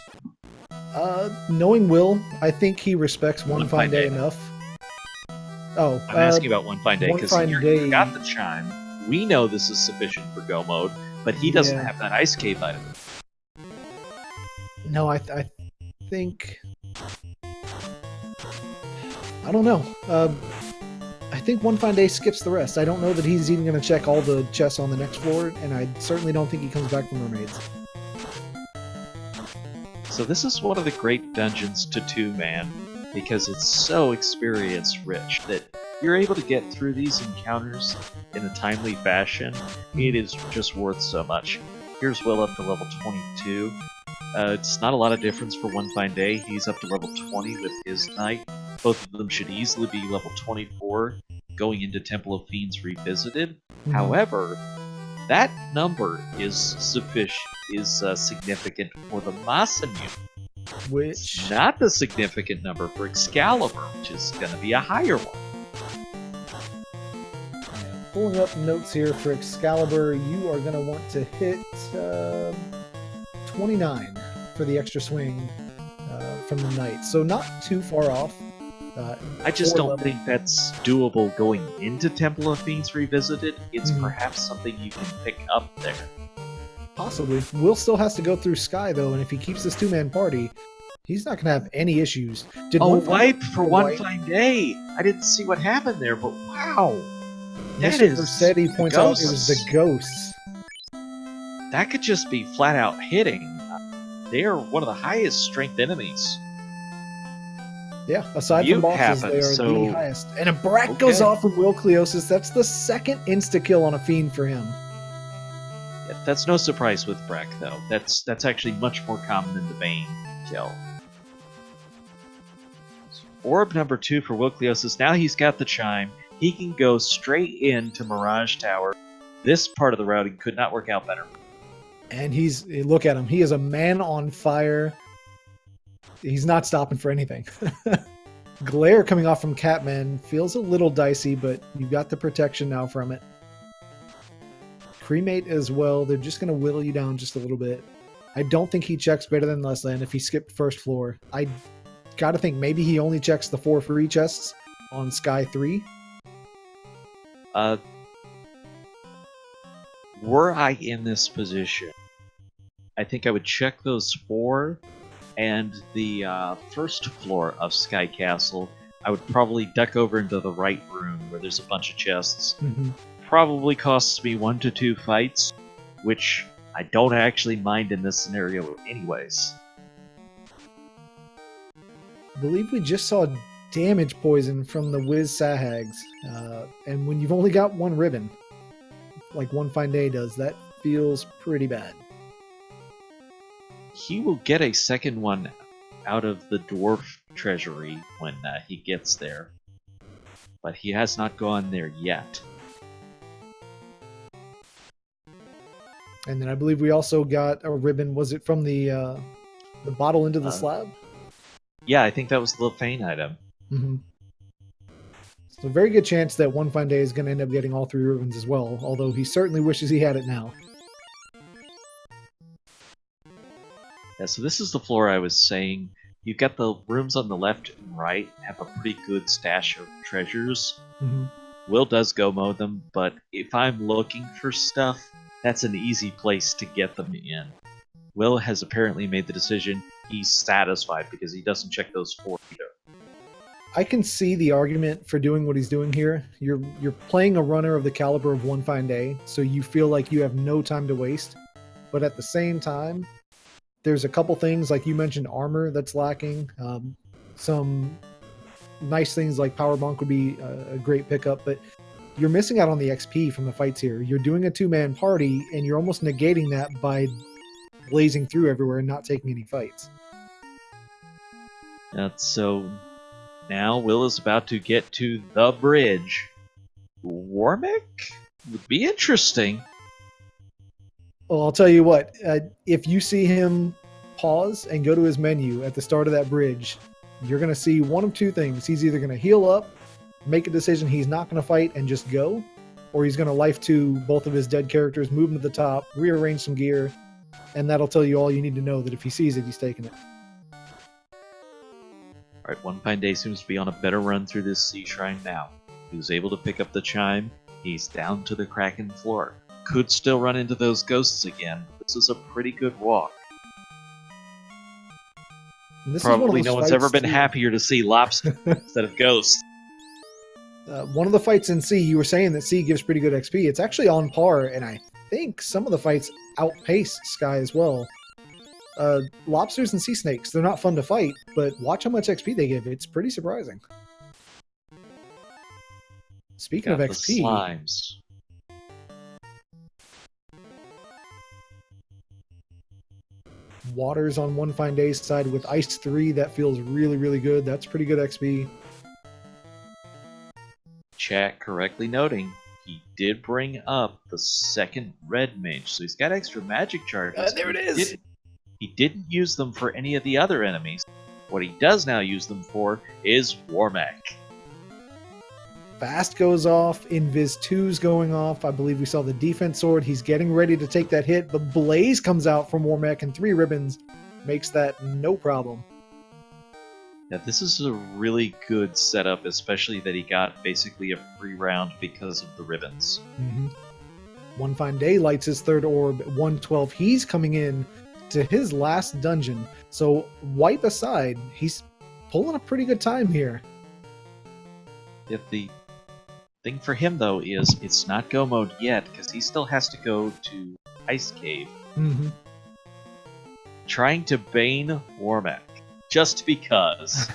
Knowing Will, I think he respects One Fine Day enough. Oh,
I'm asking about One Fine Day because you got the chime. We know this is sufficient for go mode, but he doesn't have that Ice Cave item.
No, I think... I don't know. I think One Fine Day skips the rest. I don't know that he's even going to check all the chests on the next floor, and I certainly don't think he comes back from Mermaids.
So this is one of the great dungeons to 2-man, because it's so experience-rich that you're able to get through these encounters in a timely fashion. It is just worth so much. Here's Will up to level 22. It's not a lot of difference for One Fine Day. He's up to level 20 with his Knight. Both of them should easily be level 24 going into Temple of Fiends Revisited. However, that number is significant for the Masamune,
which
not the significant number for Excalibur, which is going to be a higher one.
Pulling up notes here for Excalibur, you are going to want to hit 29 for the extra swing from the Knight, so not too far off.
I just don't think that's doable going into Temple of Fiends Revisited. It's perhaps something you can pick up there.
Possibly. Will still has to go through Sky, though, and if he keeps this 2-man party, he's not going to have any issues.
Wipe for One Fine Day! I didn't see what happened there, but wow!
Mr. Versetti points out it was the ghosts.
That could just be flat out hitting. They are one of the highest strength enemies.
Yeah, aside from bosses, they are the highest. And a Brack goes off from Willcleosis. That's the second insta-kill on a Fiend for him.
Yeah, that's no surprise with Brack, though. That's actually much more common than the Bane kill. Orb number 2 for Willcleosis. Now he's got the chime. He can go straight into Mirage Tower. This part of the routing could not work out better.
And look at him. He is a man on fire. He's not stopping for anything. Glare coming off from Catman feels a little dicey, but you've got the protection now from it. Cremate as well. They're just going to whittle you down just a little bit. I don't think he checks better than Lesland if he skipped first floor. I got to think maybe he only checks the 4 free chests on Sky 3.
Were I in this position, I think I would check those 4. And the first floor of Sky Castle, I would probably duck over into the right room where there's a bunch of chests. Probably costs me 1 to 2 fights, which I don't actually mind in this scenario anyways.
I believe we just saw damage poison from the Wiz Sahags. And when you've only got 1 ribbon, like One Fine Day does, that feels pretty bad.
He will get a second one out of the dwarf treasury when he gets there, but he has not gone there yet.
And then I believe we also got a ribbon. Was it from the bottle into the slab?
Yeah, I think that was the Fane item.
So very good chance that One Fine Day is going to end up getting all 3 ribbons as well, although he certainly wishes he had it now.
Yeah, so this is the floor I was saying. You've got the rooms on the left and right have a pretty good stash of treasures. Will does go mode them, but if I'm looking for stuff, that's an easy place to get them in. Will has apparently made the decision. He's satisfied because he doesn't check those 4 either.
I can see the argument for doing what he's doing here. You're playing a runner of the caliber of One Fine Day, so you feel like you have no time to waste. But at the same time, there's a couple things like you mentioned, armor that's lacking. Some nice things like power bonk would be a great pickup, but you're missing out on the XP from the fights here. You're doing a 2-man party, and you're almost negating that by blazing through everywhere and not taking any fights.
So now Will is about to get to the bridge. Warmick would be interesting.
Well, I'll tell you what. If you see him pause and go to his menu at the start of that bridge, you're going to see one of two things. He's either going to heal up, make a decision he's not going to fight and just go, or he's going to life to both of his dead characters, move him to the top, rearrange some gear, and that'll tell you all you need to know that if he sees it, he's taking it.
Alright, One Fine Day seems to be on a better run through this sea shrine now. He was able to pick up the chime. He's down to the Kraken floor. Could still run into those ghosts again. This is a pretty good walk. Probably no one's ever been happier to see lobster instead of ghosts.
One of the fights in C, you were saying that C gives pretty good XP. It's actually on par, and I think some of the fights outpace Sky as well. Lobsters and sea snakes, they're not fun to fight, but watch how much XP they give. It's pretty surprising. Speaking of XP...
slimes.
Waters on One Fine Day's side with Ice 3, that feels really, really good. That's pretty good XP.
Chat correctly noting he did bring up the second red mage, so he's got extra magic charges.
There it is!
He didn't use them for any of the other enemies. What he does now use them for is Warmack.
Fast goes off, Invis 2's going off. I believe we saw the defense sword. He's getting ready to take that hit, but Blaze comes out from Warmack and 3 ribbons makes that no problem.
Yeah, this is a really good setup, especially that he got basically a free round because of the ribbons.
Mm-hmm. One Fine Day lights his third orb at 112. He's coming in to his last dungeon. So wipe aside, he's pulling a pretty good time here.
If the thing for him, though, is it's not go mode yet, because he still has to go to Ice Cave.
Mm-hmm.
Trying to Bane Warmack. Just because.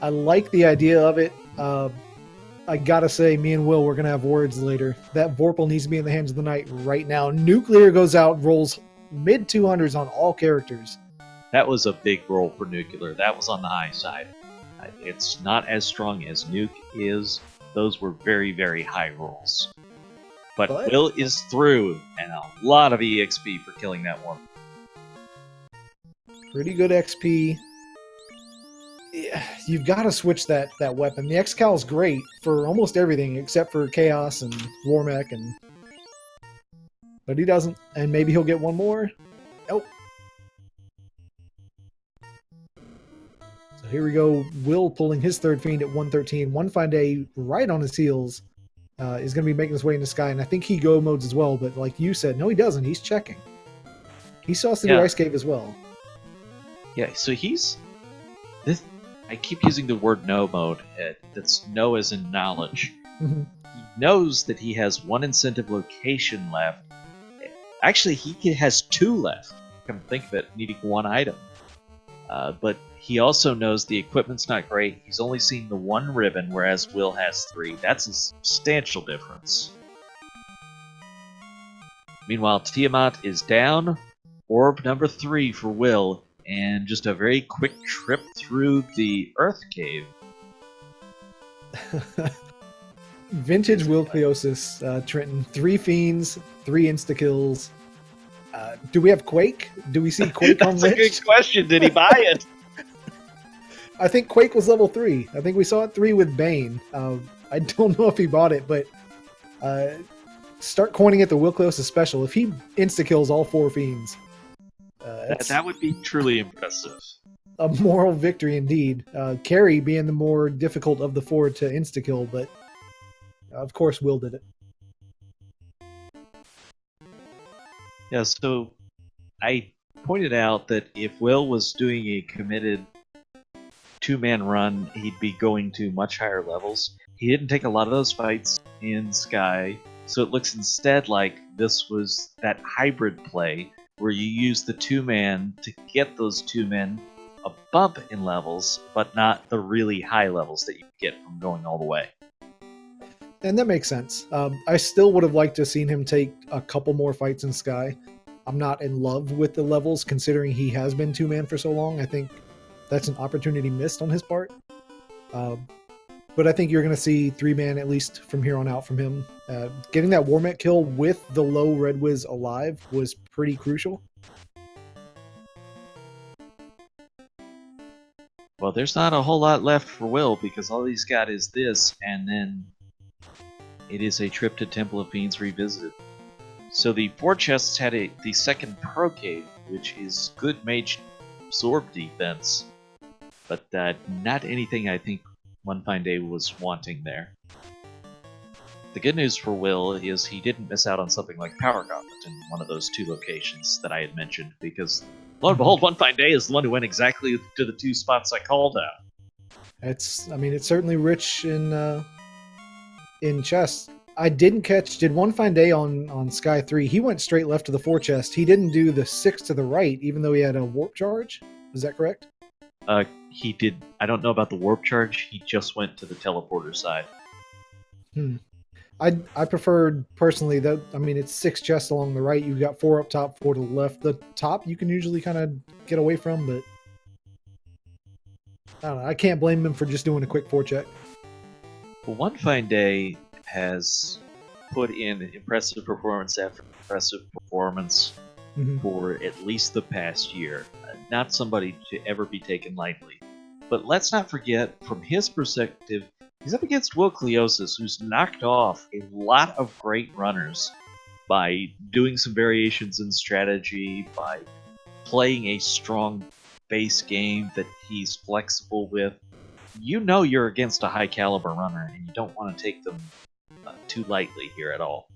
I like the idea of it. I gotta say, me and Will, we're gonna have words later. That Vorpal needs to be in the hands of the knight right now. Nuclear goes out, rolls mid 200s on all characters.
That was a big roll for Nuclear. That was on the high side. It's not as strong as Nuke is. Those were very, very high rolls. But Will is through, and a lot of EXP for killing that one.
Pretty good XP. Yeah, you've got to switch that weapon. The X-Cal is great for almost everything except for Chaos and Warmack, but he doesn't. And maybe he'll get one more. Nope. So here we go. Will pulling his third fiend at 113. One Fine Day right on his heels is going to be making his way into Sky, and I think he go modes as well. But like you said, no, he doesn't. He's checking. He saw us to do Ice Cave as well.
Yeah, so he's... I keep using the word no mode. That's no as in knowledge.
Mm-hmm.
He knows that he has one incentive location left. Actually, he has 2 left. Come to think of it, needing 1 item. But he also knows the equipment's not great. He's only seen the 1 ribbon, whereas Will has 3. That's a substantial difference. Meanwhile, Tiamat is down. Orb number 3 for Will. And just a very quick trip through the Earth Cave.
Vintage Willcleosis, Trenton. 3 fiends, 3 insta-kills. Do we have Quake? Do we see Quake on Lich?
That's a good question. Did he buy it?
I think Quake was level 3. I think we saw it 3 with Bane. I don't know if he bought it, but start coining it the Willcleosis special. If he insta-kills all 4 fiends...
that would be truly impressive.
A moral victory indeed. Carry being the more difficult of the 4 to insta-kill, but of course Will did it.
Yeah, so I pointed out that if Will was doing a committed two-man run, he'd be going to much higher levels. He didn't take a lot of those fights in Sky, so it looks instead like this was that hybrid play where you use the two-man to get those two men a bump in levels, but not the really high levels that you get from going all the way.
And that makes sense. I still would have liked to have seen him take a couple more fights in Sky. I'm not in love with the levels, considering he has been two-man for so long. I think that's an opportunity missed on his part. But I think you're going to see three-man at least from here on out from him. Getting that Warmech kill with the low Red Wiz alive was pretty crucial.
Well, there's not a whole lot left for Will because all he's got is this, and then it is a trip to Temple of Fiends Revisited. So the 4 chests had the second Procade, which is good mage absorb defense, but not anything I think One Fine Day was wanting there. The good news for Will is he didn't miss out on something like Power Gauntlet in one of those 2 locations that I had mentioned, because lo and behold, One Fine Day is the one who went exactly to the 2 spots I called out.
It's certainly rich in chests. I didn't catch. Did One Fine Day on Sky 3? He went straight left to the 4 chest. He didn't do the 6 to the right, even though he had a warp charge. Is that correct?
He did. I don't know about the warp charge. He just went to the teleporter side.
I preferred personally that. I mean, it's 6 chests along the right. You've got 4 up top, 4 to the left. The top you can usually kind of get away from, but I don't know. I can't blame him for just doing a quick 4 check.
Well, One Fine Day has put in impressive performance after impressive performance for at least the past year. Not somebody to ever be taken lightly. But let's not forget, from his perspective, he's up against Willcleosis, who's knocked off a lot of great runners by doing some variations in strategy, by playing a strong base game that he's flexible with. You know you're against a high caliber runner, and you don't want to take them too lightly here at all.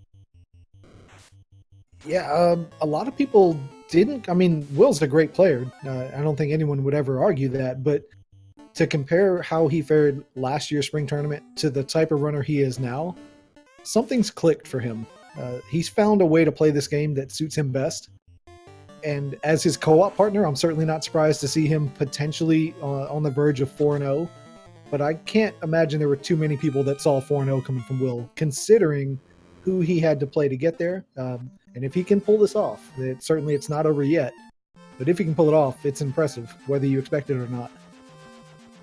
Yeah, a lot of people didn't. I mean, Will's a great player. I don't think anyone would ever argue that. But to compare how he fared last year's spring tournament to the type of runner he is now, something's clicked for him. He's found a way to play this game that suits him best. And as his co-op partner, I'm certainly not surprised to see him potentially on the verge of 4-0. But I can't imagine there were too many people that saw 4-0 coming from Will, considering who he had to play to get there. And if he can pull this off, it's not over yet. But if he can pull it off, it's impressive, whether you expect it or not.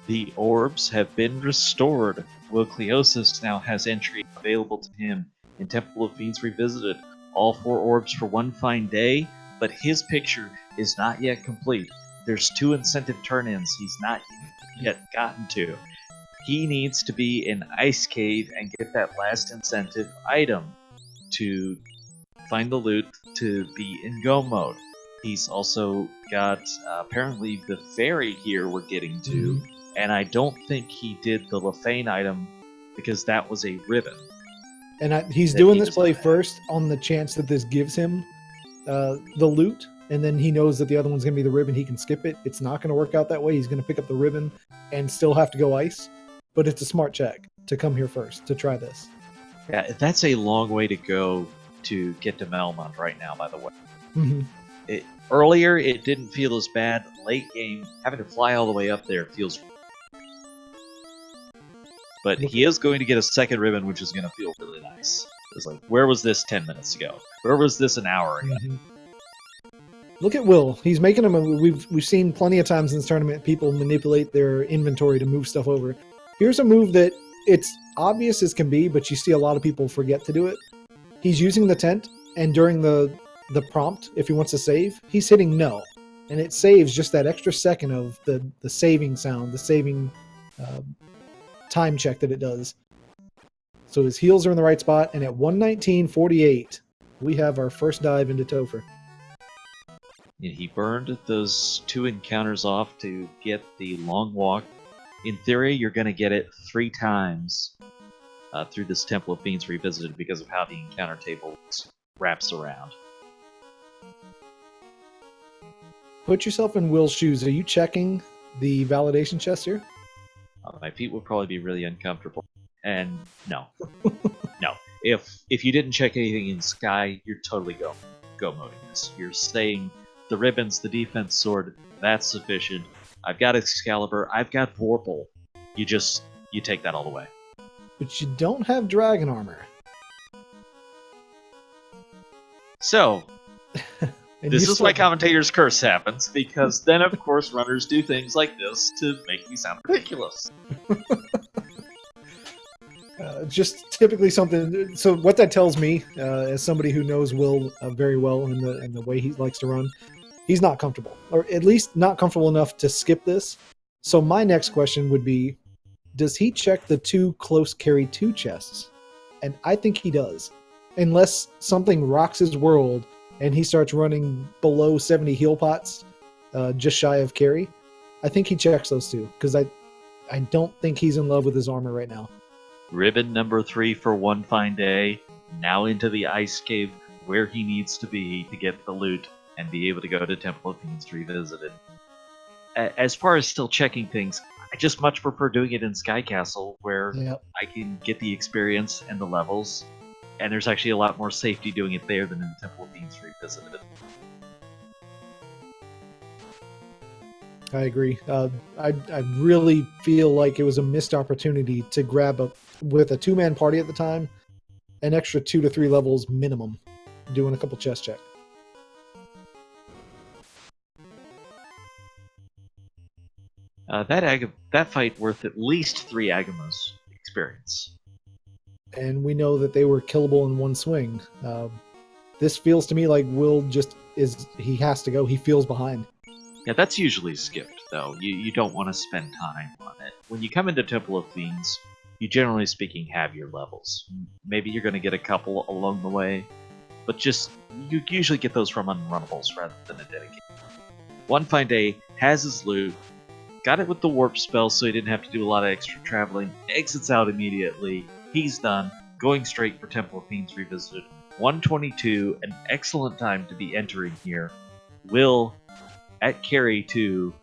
The orbs have been restored. Willcleosis now has entry available to him in Temple of Fiends Revisited. All 4 orbs for One Fine Day, but his picture is not yet complete. There's 2 incentive turn-ins he's not yet gotten to. He needs to be in Ice Cave and get that last incentive item to find the loot to be in go mode. He's also got apparently the fairy here we're getting to, and I don't think he did the Lefane item because that was a ribbon.
And he's doing this play first on the chance that this gives him the loot, and then he knows that the other one's going to be the ribbon. He can skip it. It's not going to work out that way. He's going to pick up the ribbon and still have to go ice. But it's a smart check to come here first, to try this.
Yeah, that's a long way to go to get to Melmond right now, by the way. Earlier, it didn't feel as bad. Late game, having to fly all the way up there feels... But he is going to get a second ribbon, which is going to feel really nice. It's like, where was this 10 minutes ago? Where was this an hour ago?
Look at Will. He's making them. We've seen plenty of times in this tournament people manipulate their inventory to move stuff over. Here's a move that it's obvious as can be, but you see a lot of people forget to do it. He's using the tent, and during the prompt, if he wants to save, he's hitting no. And it saves just that extra second of the saving sound, the saving time check that it does. So his heals are in the right spot, and at 119.48, we have our first dive into Topher.
Yeah, he burned those 2 encounters off to get the long walk. In theory, you're going to get it 3 times through this Temple of Fiends Revisited because of how the encounter table wraps around.
Put yourself in Will's shoes. Are you checking the validation chest here?
My feet would probably be really uncomfortable. And no, no. If you didn't check anything in Sky, you're totally go moding this. You're saying the ribbons, the defense sword, that's sufficient. I've got Excalibur, I've got Vorpal. You take that all the way.
But you don't have dragon armor.
So, this is why commentator's curse happens, because then, of course, runners do things like this to make me sound ridiculous.
Just typically something. So what that tells me, as somebody who knows Will very well and the way he likes to run, he's not comfortable, or at least not comfortable enough to skip this. So my next question would be, does he check the 2 close carry 2 chests? And I think he does, unless something rocks his world and he starts running below 70 heal pots, just shy of carry. I think he checks those 2, because I don't think he's in love with his armor right now.
Ribbon number 3 for One Fine Day, now into the Ice Cave, where he needs to be to get the loot and be able to go to Temple of Fiends Revisited. As far as still checking things, I just much prefer doing it in Sky Castle, where I can get the experience and the levels, and there's actually a lot more safety doing it there than in Temple of Fiends Revisited.
I agree. I really feel like it was a missed opportunity to grab with a 2-man party at the time, an extra 2 to 3 levels minimum, doing a couple chest check.
That fight worth at least 3 Agamas experience.
And we know that they were killable in one swing. This feels to me like Will he has to go. He feels behind.
Yeah, that's usually skipped, though. You don't want to spend time on it. When you come into Temple of Fiends, you generally speaking have your levels. Maybe you're going to get a couple along the way, but you usually get those from unrunnables rather than a dedicated. One Fine Day has his loot, got it with the warp spell so he didn't have to do a lot of extra traveling, exits out immediately, he's done, going straight for Temple of Fiends Revisited. 122, an excellent time to be entering here. Will, at carry 2,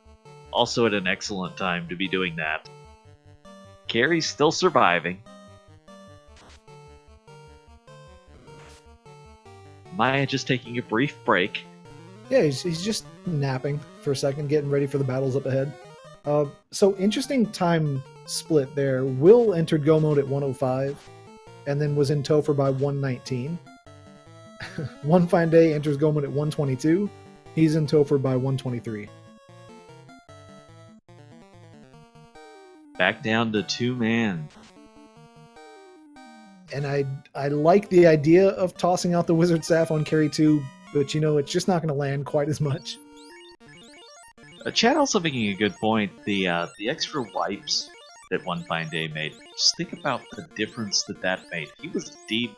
also at an excellent time to be doing that. Carry's still surviving. Maya just taking a brief break.
Yeah, he's just napping for a second, getting ready for the battles up ahead. So interesting time split there. Will entered go mode at 105 and then was in Topher by 119. One Fine Day enters go mode at 122. He's in Topher by 123.
Back down to 2-man.
And I like the idea of tossing out the Wizard Staff on carry 2, but it's just not going to land quite as much.
Chad also making a good point. The extra wipes that One Fine Day made. Just think about the difference that made. He was deep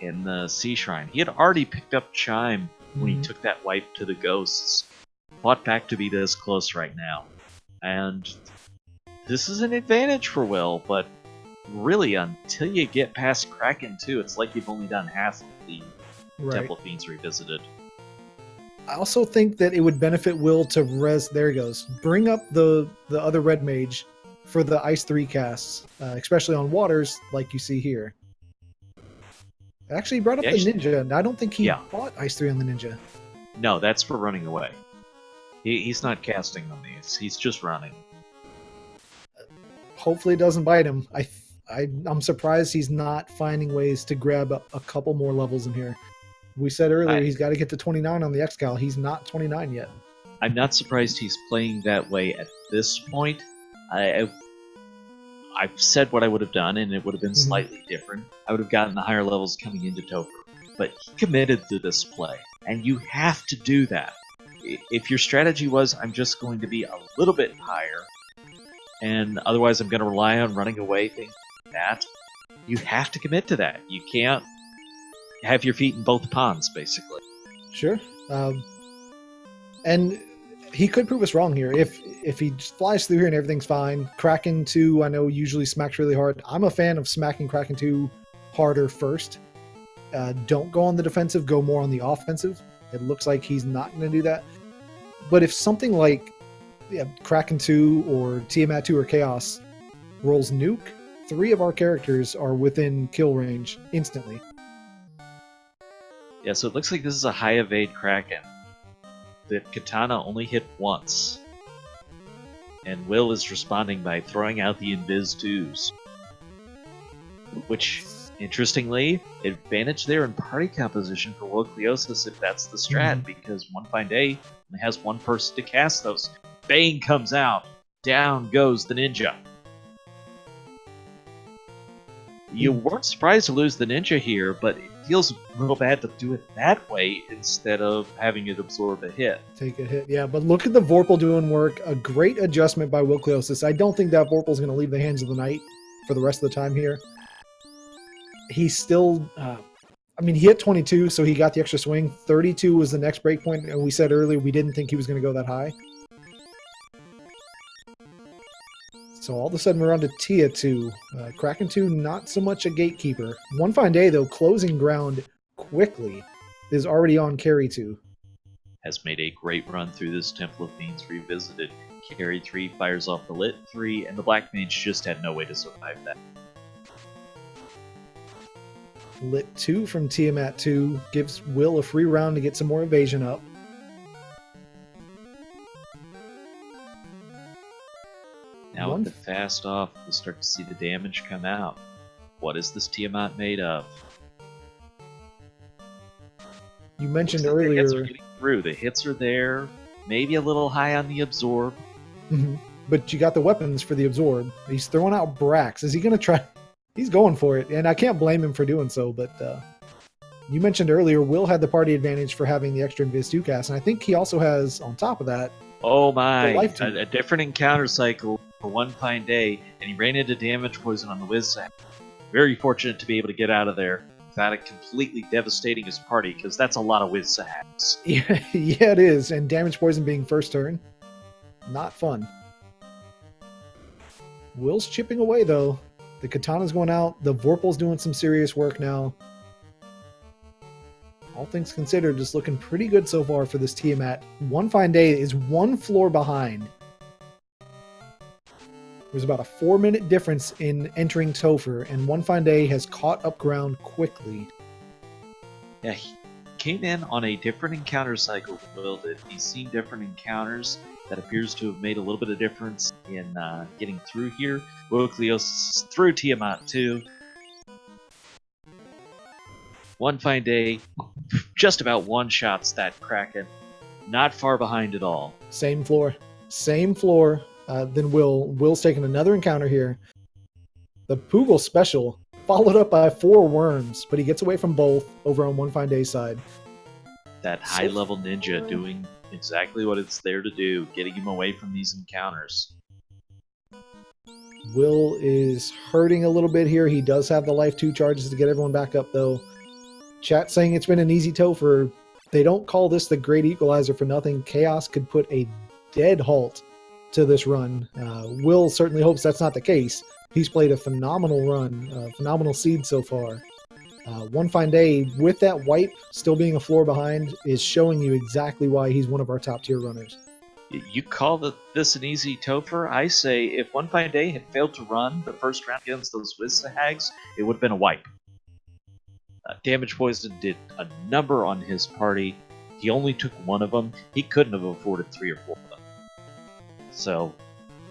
in the Sea Shrine. He had already picked up Chime when he took that wipe to the Ghosts. Fought back to be this close right now. And this is an advantage for Will, but really until you get past Kraken 2, it's like you've only done half of the Temple of Fiends Revisited.
I also think that it would benefit Will to there he goes. Bring up the other Red Mage for the Ice 3 casts, especially on waters like you see here. Actually, he brought up the Ninja, and I don't think he bought Ice 3 on the Ninja.
No, that's for running away. He's not casting on these. He's just running.
Hopefully it doesn't bite him. I'm surprised he's not finding ways to grab a couple more levels in here. We said earlier he's got to get to 29 on the Excal. He's not 29 yet.
I'm not surprised he's playing that way at this point. I've said what I would have done, and it would have been slightly different. I would have gotten the higher levels coming into Topher. But he committed to this play, and you have to do that. If your strategy was, I'm just going to be a little bit higher, and otherwise I'm going to rely on running away, things like that, you have to commit to that. You can't have your feet in both ponds, basically.
Sure. And he could prove us wrong here. If he flies through here and everything's fine, Kraken 2, I know, usually smacks really hard. I'm a fan of smacking Kraken 2 harder first. Don't go on the defensive, go more on the offensive. It looks like he's not going to do that. But if something like Kraken 2 or Tiamat 2 or Chaos rolls nuke, 3 of our characters are within kill range instantly.
Yeah, so it looks like this is a high evade Kraken. The katana only hit once. And Will is responding by throwing out the Invis 2s. Which, interestingly, advantage there in party composition for Willcleosis if that's the strat, because One Fine Day only has one person to cast those. Bane comes out. Down goes the ninja. You weren't surprised to lose the ninja here, but it feels a little bad to do it that way instead of having it absorb a hit.
Take a hit, yeah. But look at the Vorpal doing work. A great adjustment by Willcleosis. I don't think that Vorpal's going to leave the hands of the knight for the rest of the time here. He's still... he hit 22, so he got the extra swing. 32 was the next breakpoint, and we said earlier we didn't think he was going to go that high. So all of a sudden we're on to Tia 2. Kraken 2, not so much a gatekeeper. One Fine Day, though, closing ground quickly, is already on Carry 2.
Has made a great run through this Temple of Fiends Revisited. Carry 3 fires off the Lit 3, and the Black Mage just had no way to survive that.
Lit 2 from Tiamat 2 gives Will a free round to get some more evasion up.
Now with the fast off, we'll start to see the damage come out. What is this Tiamat made of?
You mentioned
The
earlier...
hits are getting through. The hits are there. Maybe a little high on the absorb.
But you got the weapons for the absorb. He's throwing out Brax. Is he going to try... He's going for it, and I can't blame him for doing so, but you mentioned earlier Will had the party advantage for having the extra Invis 2 cast, and I think he also has, on top of that...
Oh my, a different encounter cycle for One Fine Day, and he ran into damage poison on the Wiz Zap. Very fortunate to be able to get out of there without it completely devastating his party, because that's a lot of Wiz Zaps.
Yeah, it is, and damage poison being first turn. Not fun. Will's chipping away, though. The katana's going out. The Vorpal's doing some serious work now. All things considered, it's looking pretty good so far for this Tiamat. One Fine Day is one floor behind. There's about a 4-minute difference in entering Topher, and One Fine Day has caught up ground quickly.
Yeah, he came in on a different encounter cycle than Will did. He's seen different encounters. That appears to have made a little bit of difference in getting through here. Willcleosis through Tiamat 2. One Fine Day just about one-shots that Kraken. Not far behind at all.
Same floor. Same floor than Will. Will's taking another encounter here. The Poogle special, followed up by 4 worms, but he gets away from both over on One Fine Day's side.
That high-level ninja doing exactly what it's there to do, getting him away from these encounters.
Will is hurting a little bit here. He does have the life 2 charges to get everyone back up, though. Chat saying it's been an easy Topher. They don't call this the Great Equalizer for nothing. Chaos could put a dead halt to this run. Will certainly hopes that's not the case. He's played a phenomenal run, phenomenal seed so far. One Fine Day, with that wipe still being a floor behind, is showing you exactly why he's one of our top tier runners.
You call this an easy Topher? I say if One Fine Day had failed to run the first round against those Wizzahags, it would have been a wipe. Damage Poison did a number on his party. He only took one of them. He couldn't have afforded 3 or 4 of them. So,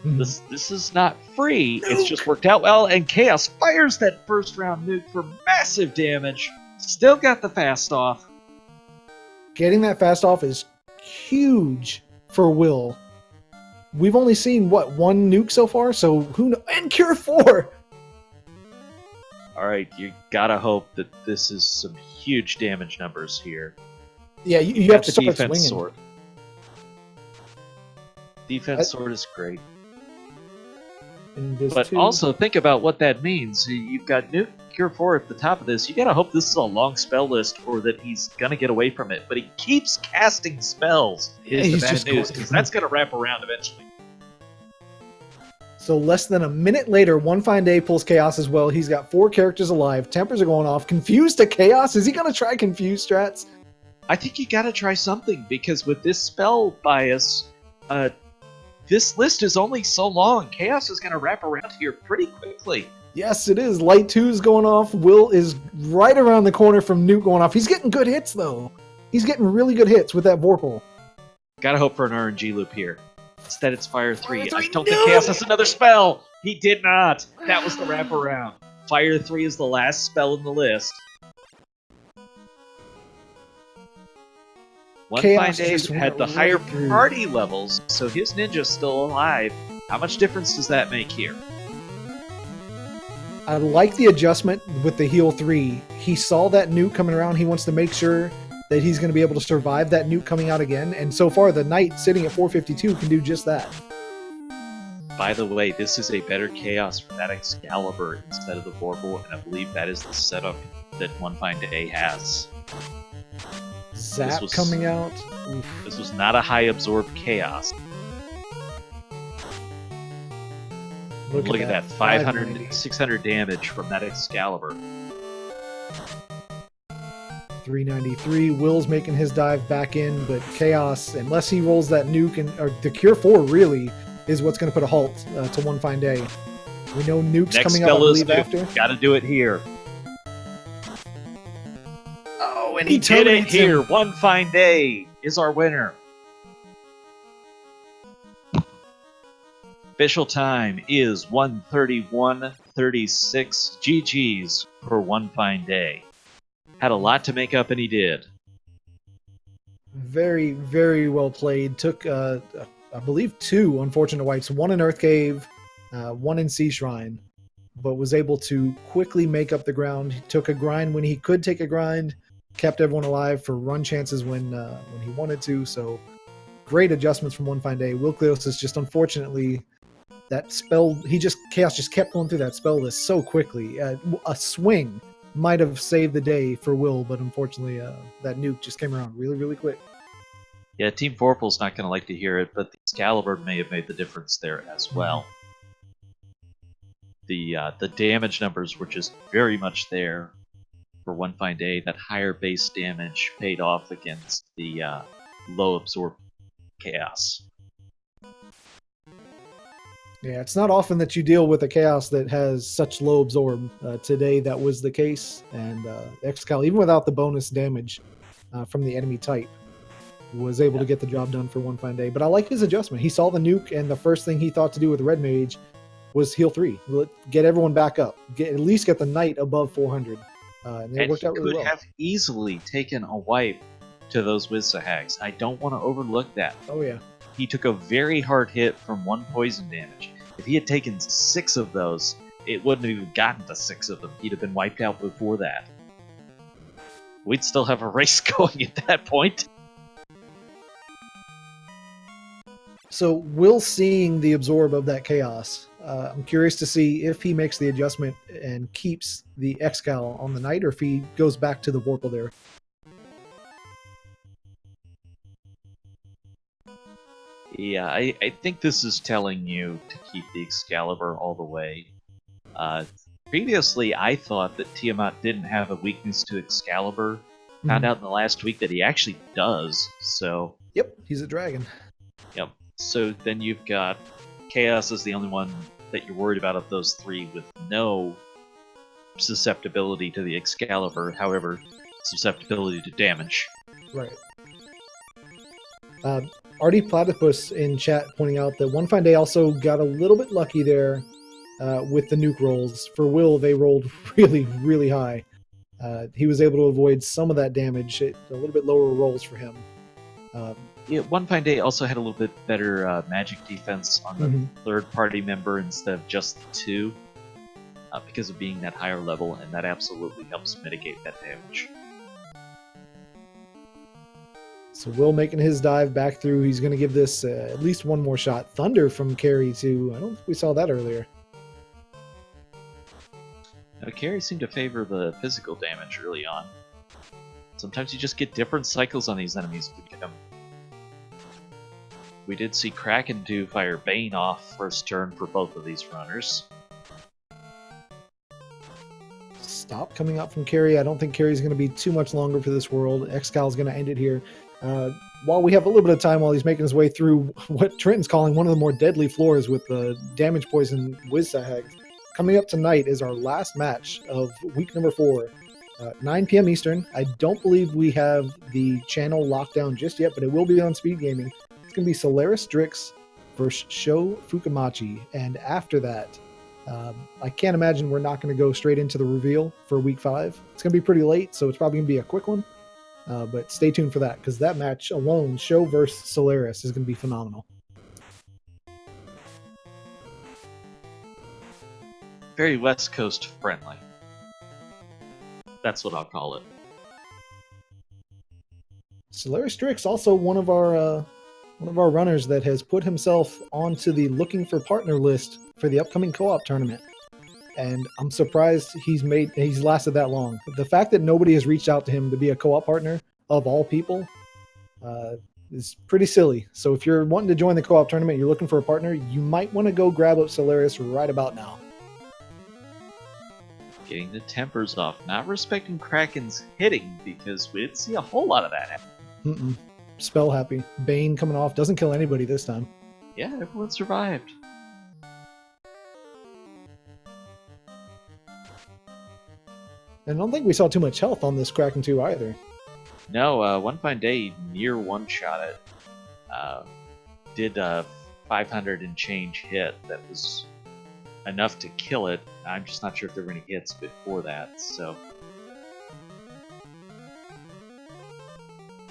this is not free. Nuke. It's just worked out well, and Chaos fires that first round nuke for massive damage. Still got the fast off.
Getting that fast off is huge for Will. We've only seen, what, 1 nuke so far? So, who knows? And Cure 4!
Alright, you gotta hope that this is some huge damage numbers here.
Yeah, you have to start
defense
swinging.
Sword. Defense sword is great. But also think about what that means. You've got Nuke Cure 4 at the top of this. You gotta hope this is a long spell list or that he's gonna get away from it. But he keeps casting spells. Is the bad news, because that's gonna wrap around eventually.
So less than a minute later, One Fine Day pulls Chaos as well. He's got 4 characters alive. Tempers are going off. Confused to Chaos. Is he going to try Confuse strats?
I think you gotta try something, because with this spell bias, this list is only so long. Chaos is gonna wrap around here pretty quickly.
Yes, it is. Light 2's going off. Will is right around the corner from Nuke going off. He's getting good hits, though. He's getting really good hits with that Vorpal.
Gotta hope for an RNG loop here. Instead, it's Fire 3.
Fire 3,
I don't
no!
think Chaos has another spell! He did not! That was the wraparound. Fire 3 is the last spell in the list. One Fine Day had the higher party levels, so his ninja's still alive. How much difference does that make here?
I like the adjustment with the heal 3. He saw that nuke coming around. He wants to make sure that he's going to be able to survive that nuke coming out again. And so far, the Knight sitting at 452 can do just that.
By the way, this is a better Chaos for that Excalibur instead of the Vorpal, and I believe that is the setup that One Fine Day has.
Zap coming out. Oof.
This was not a high absorbed Chaos. Look at that, 500, 600 damage from that Excalibur.
393. Will's making his dive back in, but Chaos, unless he rolls that nuke, or the Cure 4 really is what's going to put a halt to One Fine Day. We know Nuke's
Next
coming up, I believe,
nuke.
after.
Gotta do it here.
Oh, and
He did it here. One Fine Day is our winner. Official time is 1:31:36. GG's for One Fine Day. Had a lot to make up, and he did.
Very, very well played. Took, I believe, 2 unfortunate wipes. 1 in Earth Cave, 1 in Sea Shrine, but was able to quickly make up the ground. He took a grind when he could take a grind, kept everyone alive for run chances when he wanted to. So great adjustments from One Fine Day. Willcleosis just unfortunately, that spell, Chaos just kept going through that spell list so quickly. A swing might have saved the day for Will, but unfortunately that nuke just came around really, really quick.
Yeah, Team Vorpal's not going to like to hear it, but the Excalibur may have made the difference there as well. The damage numbers were just very much there for One Fine Day. That higher base damage paid off against the low absorb Chaos.
Yeah, it's not often that you deal with a Chaos that has such low absorb. Today that was the case, and Excal, even without the bonus damage from the enemy type, was able to get the job done for One Fine Day. But I like his adjustment. He saw the nuke, and the first thing he thought to do with Red Mage was heal 3. Get everyone back up. At least get the Knight above 400. And it worked out really well.
He could have easily taken a wipe to those Wizzahags. I don't want to overlook that.
Oh, yeah.
He took a very hard hit from 1 poison damage. If he had taken 6 of those, it wouldn't have even gotten to 6 of them. He'd have been wiped out before that. We'd still have a race going at that point.
So Will seeing the absorb of that Chaos, I'm curious to see if he makes the adjustment and keeps the Excal on the Knight, or if he goes back to the Vorpal there.
Yeah, I think this is telling you to keep the Excalibur all the way. Previously, I thought that Tiamat didn't have a weakness to Excalibur. Found out in the last week that he actually does, so...
Yep, he's a dragon.
Yep. So then you've got Chaos is the only one that you're worried about of those 3 with no susceptibility to the Excalibur, however, susceptibility to damage.
Right. Artie Platypus in chat pointing out that One Fine Day also got a little bit lucky there with the nuke rolls. For Will, they rolled really, really high. He was able to avoid some of that damage, a little bit lower rolls for him.
Yeah, One Fine Day also had a little bit better magic defense on the third party member instead of just the 2, because of being that higher level, and that absolutely helps mitigate that damage.
So Will making his dive back through. He's going to give this at least one more shot. Thunder from Carry too. I don't think we saw that earlier.
Now, Carry seemed to favor the physical damage early on. Sometimes you just get different cycles on these enemies. We did see Kraken do fire Bane off first turn for both of these runners.
stop coming out from Carrie. I don't think Carrie's going to be too much longer for this world. Excal's going to end it here. While we have a little bit of time while he's making his way through what Trenton's calling one of the more deadly floors with the damage poison Whizsag. Coming up tonight is our last match of week number 4. 9 p.m. Eastern. I don't believe we have the channel locked down just yet, but it will be on Speed Gaming. It's going to be Solaris Strix versus Sho Fukamachi. And after that, I can't imagine we're not going to go straight into the reveal for week 5. It's going to be pretty late, so it's probably going to be a quick one. But stay tuned for that, because that match alone, Sho versus Solaris, is going to be phenomenal.
Very West Coast friendly. That's what I'll call it.
Solaris Strix, also one of our runners that has put himself onto the looking for partner list for the upcoming co-op tournament. And I'm surprised he's lasted that long. The fact that nobody has reached out to him to be a co-op partner, of all people, is pretty silly. So if you're wanting to join the co-op tournament, you're looking for a partner, you might want to go grab up Solaris right about now.
Getting the tempers off, not respecting Kraken's hitting, because we didn't see a whole lot of that happen.
Spell happy. Bane coming off, doesn't kill anybody this time.
Yeah, everyone survived.
And I don't think we saw too much health on this Kraken 2 either.
No, One Fine Day near one-shot it. Did a 500 and change hit that was enough to kill it. I'm just not sure if there were any hits before that, so...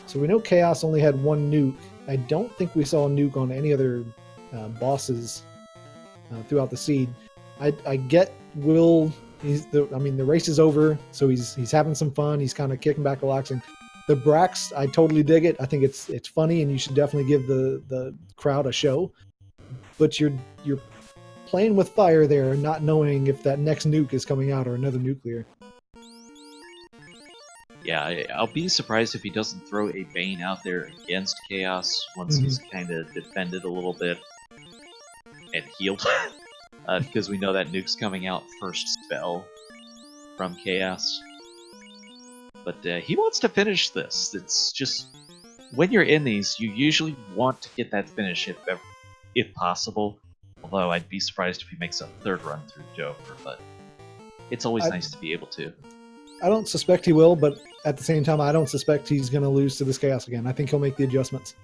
So we know Chaos only had one nuke. I don't think we saw a nuke on any other bosses throughout the seed. I get Will. The race is over, so he's having some fun. He's kind of kicking back, relaxing. The Brax, I totally dig it. I think it's funny, and you should definitely give the crowd a show. But you're playing with fire there, not knowing if that next nuke is coming out or another nuclear.
Yeah, I'll be surprised if he doesn't throw a Bane out there against Chaos once he's kind of defended a little bit and healed. Because we know that nuke's coming out first spell from Chaos. But he wants to finish this. It's just, when you're in these, you usually want to get that finish if possible. Although I'd be surprised if he makes a third run through Joker, but it's always nice to be able to.
I don't suspect he will, but at the same time, I don't suspect he's going to lose to this Chaos again. I think he'll make the adjustments.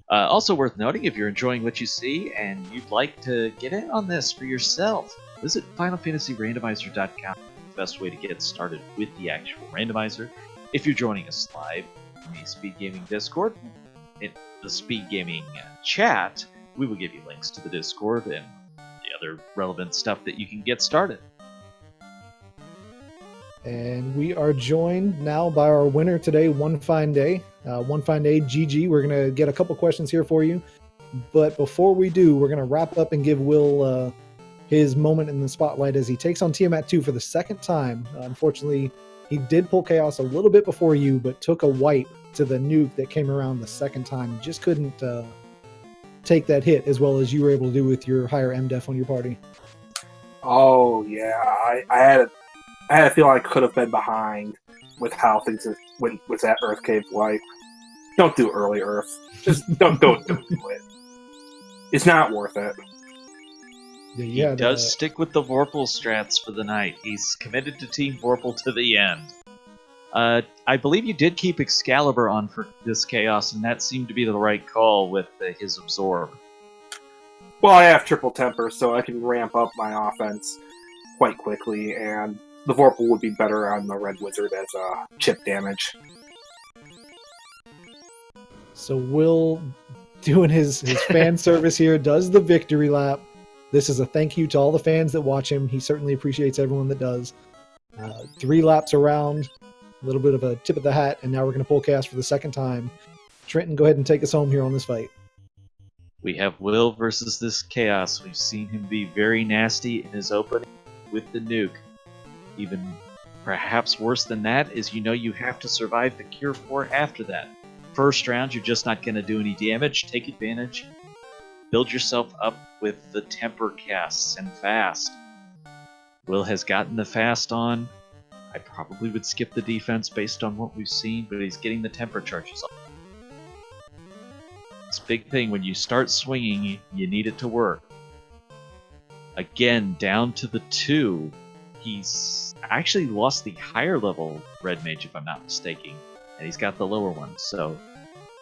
Also worth noting, if you're enjoying what you see and you'd like to get in on this for yourself, visit FinalFantasyRandomizer.com. The best way to get started with the actual randomizer. If you're joining us live in the Speed Gaming Discord, in the Speed Gaming chat, we will give you links to the Discord and the other relevant stuff that you can get started.
And we are joined now by our winner today, One Fine Day. One Fine Day, GG. We're going to get a couple questions here for you. But before we do, we're going to wrap up and give Will his moment in the spotlight as he takes on Tiamat 2 for the second time. Unfortunately, he did pull Chaos a little bit before you, but took a wipe to the nuke that came around the second time. Just couldn't take that hit as well as you were able to do with your higher MDef on your party.
Oh, yeah. I had a feeling I could have been behind with how things went with that Earth Cave wipe. Don't do early Earth. Just don't do it. It's not worth it.
He does stick with the Vorpal strats for the night. He's committed to Team Vorpal to the end. I believe you did keep Excalibur on for this Chaos, and that seemed to be the right call with his Absorb.
Well, I have triple temper, so I can ramp up my offense quite quickly, and the Vorpal would be better on the Red Wizard as chip damage.
So Will, doing his fan service here, does the victory lap. This is a thank you to all the fans that watch him. He certainly appreciates everyone that does. 3 laps around, a little bit of a tip of the hat, and now we're going to pull Chaos for the second time. Trenton, go ahead and take us home here on this fight.
We have Will versus this Chaos. We've seen him be very nasty in his opening with the nuke. Even perhaps worse than that is you have to survive the Cure 4 after that. First round, you're just not going to do any damage. Take advantage. Build yourself up with the temper casts and fast. Will has gotten the fast on. I probably would skip the defense based on what we've seen, but he's getting the temper charges off. It's a big thing. When you start swinging, you need it to work. Again, down to the 2. He's actually lost the higher level Red Mage, if I'm not mistaken, and he's got the lower one. So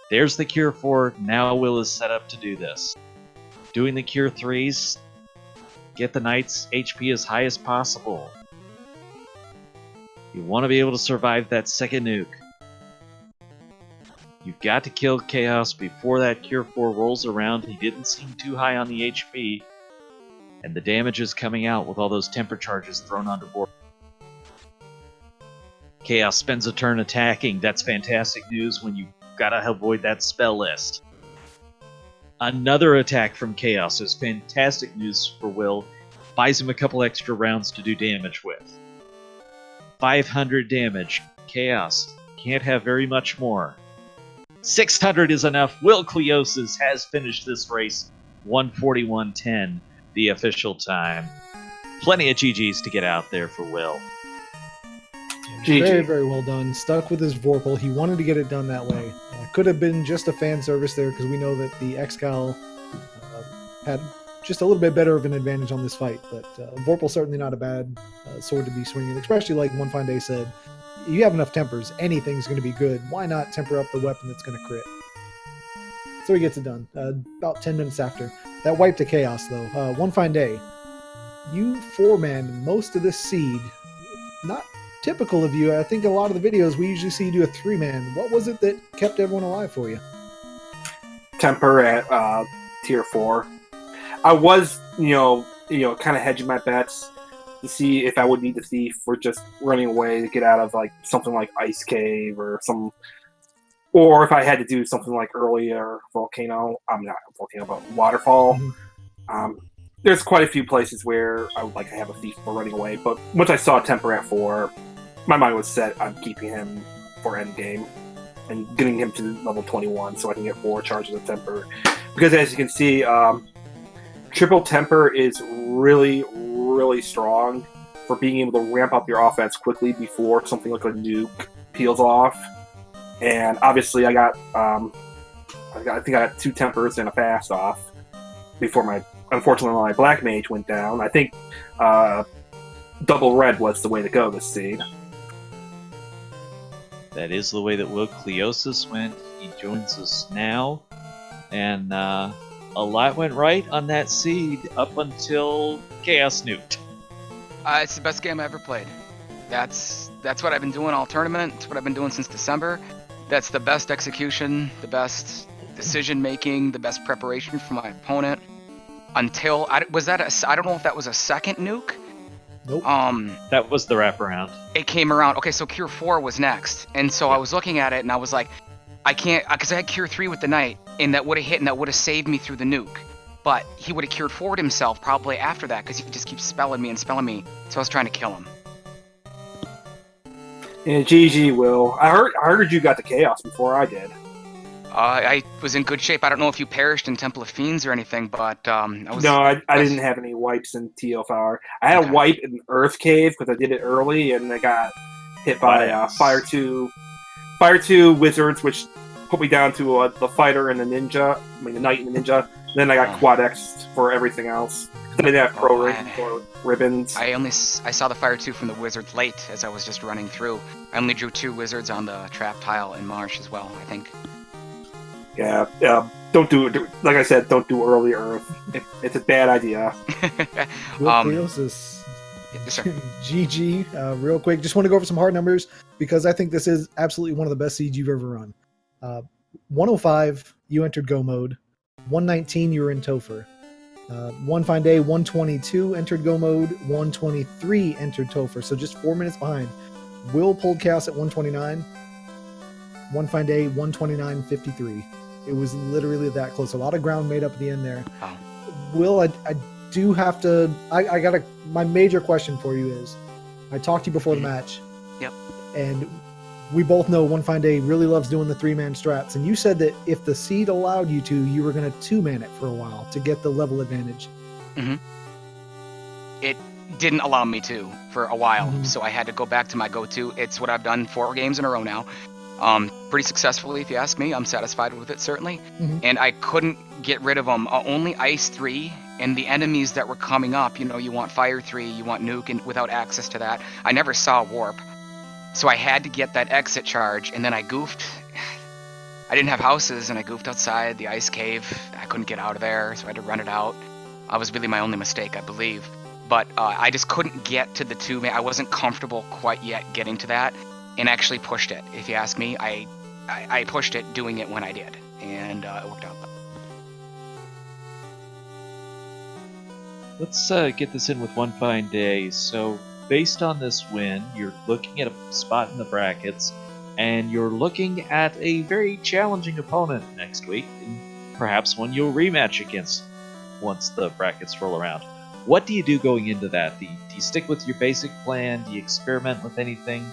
there's the Cure 4. Now Will is set up to do this. Doing the Cure 3s, get the Knight's HP as high as possible. You want to be able to survive that second nuke. You've got to kill Chaos before that Cure 4 rolls around. He didn't seem too high on the HP. And the damage is coming out with all those temper charges thrown onto board. Chaos spends a turn attacking. That's fantastic news when you gotta avoid that spell list. Another attack from Chaos is fantastic news for Will. Buys him a couple extra rounds to do damage with. 500 damage. Chaos can't have very much more. 600 is enough. Willcleosis has finished this race. 1:41:10. The official time. Plenty of GGs to get out there for Will.
GG.
Very, very well done. Stuck with his Vorpal. He wanted to get it done that way. Could have been just a fan service there because we know that the Excal had just a little bit better of an advantage on this fight. But Vorpal certainly not a bad sword to be swinging, especially like One Fine Day said. You have enough tempers. Anything's going to be good. Why not temper up the weapon that's going to crit? So he gets it done. About 10 minutes after. That wiped to Chaos, though. One Fine Day. You 4-man most of this seed. Not typical of you. I think a lot of the videos we usually see you do a 3-man. What was it that kept everyone alive for you?
Temper at tier 4. I was, kind of hedging my bets to see if I would need the Thief for just running away to get out of like something like Ice Cave or some. Or if I had to do something like earlier Volcano, I'm not Volcano, but Waterfall. There's quite a few places where I would like to have a Thief for running away, but once I saw Temper at 4, my mind was set on keeping him for endgame and getting him to level 21 so I can get 4 charges of Temper. Because as you can see, triple Temper is really, really strong for being able to ramp up your offense quickly before something like a nuke peels off. And obviously, I think I got 2 tempers and a fast off before unfortunately, my Black Mage went down. I think double red was the way to go this seed.
That is the way that Willcleosis went. He joins us now. And a lot went right on that seed up until Chaos nuked.
It's the best game I ever played. That's what I've been doing all tournament. It's what I've been doing since December. That's the best execution, the best decision making, the best preparation for my opponent. Until I don't know if that was a second nuke.
Nope.
That was the wraparound.
It came around. Okay, so Cure 4 was next, and so I was looking at it and I was like, I can't, because I had Cure 3 with the Knight, and that would have hit and that would have saved me through the nuke. But he would have cured forward himself probably after that because he just keeps spelling me. So I was trying to kill him.
Yeah, GG, Will. I heard you got the Chaos before I did.
I was in good shape. I don't know if you perished in Temple of Fiends or anything, but I was...
No, I didn't have any wipes in TFR. I had a wipe in Earth Cave because I did it early, and I got hit by Fire 2 Wizards, which put me down to the Fighter and the Ninja. The Knight and the Ninja. Then I got Quad X for everything else. I didn't have Pro Ring or ribbons.
I saw the Fire 2 from the Wizards late as I was just running through. I only drew 2 Wizards on the Trap tile in Marsh as well, I think.
Yeah. Don't do it. Like I said, don't do early Earth. It's a bad idea.
Willcleosis.
Yes, sir.
GG. Real quick, just want to go over some hard numbers because I think this is absolutely one of the best seeds you've ever run. 105, you entered Go mode. 119, you were in Topher. One Fine Day, 122 entered Go mode. 123 entered Topher. So just 4 minutes behind. Will pulled Chaos at 129. One Fine Day, 129.53. It was literally that close. A lot of ground made up at the end there.
Oh.
Will, I do have to... My major question for you is, I talked to you before the match.
Yep.
And we both know One Fine Day really loves doing the 3-man strats. And you said that if the seed allowed you to, you were going to 2-man it for a while to get the level advantage.
Mm-hmm. didn't allow me to for a while.
Mhm.
So I had to go back to my go-to. It's what I've done 4 games in a row now. Pretty successfully, if you ask me. I'm satisfied with it, certainly.
Mhm.
And I couldn't get rid of them. Only Ice 3 and the enemies that were coming up. You know, you want Fire 3, you want Nuke, and without access to that. I never saw Warp. So I had to get that exit charge, and then I goofed. I didn't have houses, and I goofed outside the ice cave. I couldn't get out of there, so I had to run it out. That was really my only mistake, I believe. But I just couldn't get to the 2-man. I wasn't comfortable quite yet getting to that, and actually pushed it. If you ask me, I pushed it doing it when I did, and it worked out.
Let's get this in with one fine day. So, based on this win, you're looking at a spot in the brackets, and you're looking at a very challenging opponent next week, and perhaps one you'll rematch against once the brackets roll around. What do you do going into that? Do you stick with your basic plan? Do you experiment with anything?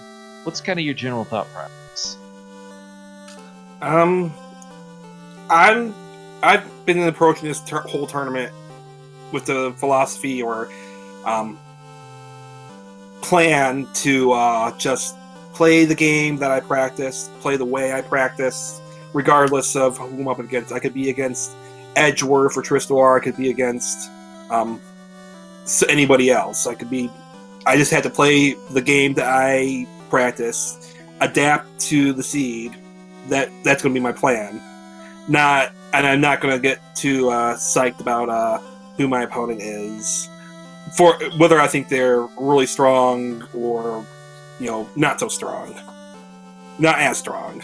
What's kind of your general thought process?
I've been approaching this whole tournament with the philosophy or plan to just play the game that I practice, play the way I practice, regardless of who I'm up against. I could be against Edgeworth or Tristar. I could be against anybody else. I just had to play the game that I practice, adapt to the seed. That's going to be my plan. And I'm not going to get too psyched about who my opponent is, for whether I think they're really strong or not so strong, not as strong.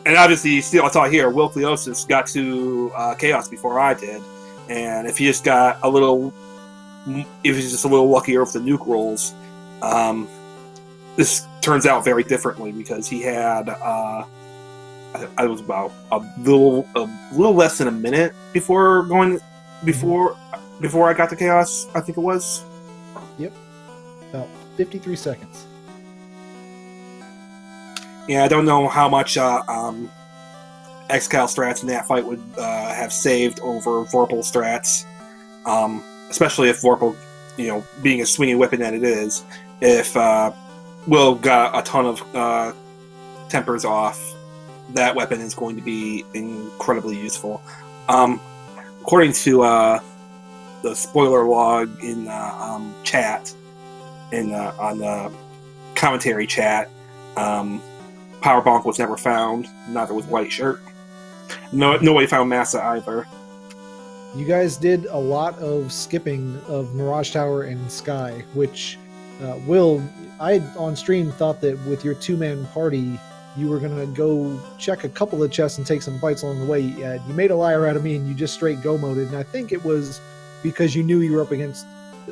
And obviously, still, I saw here, Willcleosis got to Chaos before I did, and if he just got if he's just a little luckier with the nuke rolls, this turns out very differently because he had I was about a little less than a minute before I got to Chaos. I think it was.
Yep, about 53 seconds.
Yeah, I don't know how much Xcal strats in that fight would have saved over Vorpal strats, especially if Vorpal, being a swinging weapon that it is, if Will got a ton of tempers off, that weapon is going to be incredibly useful. According to the spoiler log in chat, on the commentary chat, Power Bonk was never found. Neither was White Shirt. Nobody found Massa either.
You guys did a lot of skipping of Mirage Tower and Sky, which Will, I on stream thought that with your 2-man party, you were going to go check a couple of chests and take some fights along the way. You made a liar out of me and you just straight go-moded, and I think it was because you knew you were up against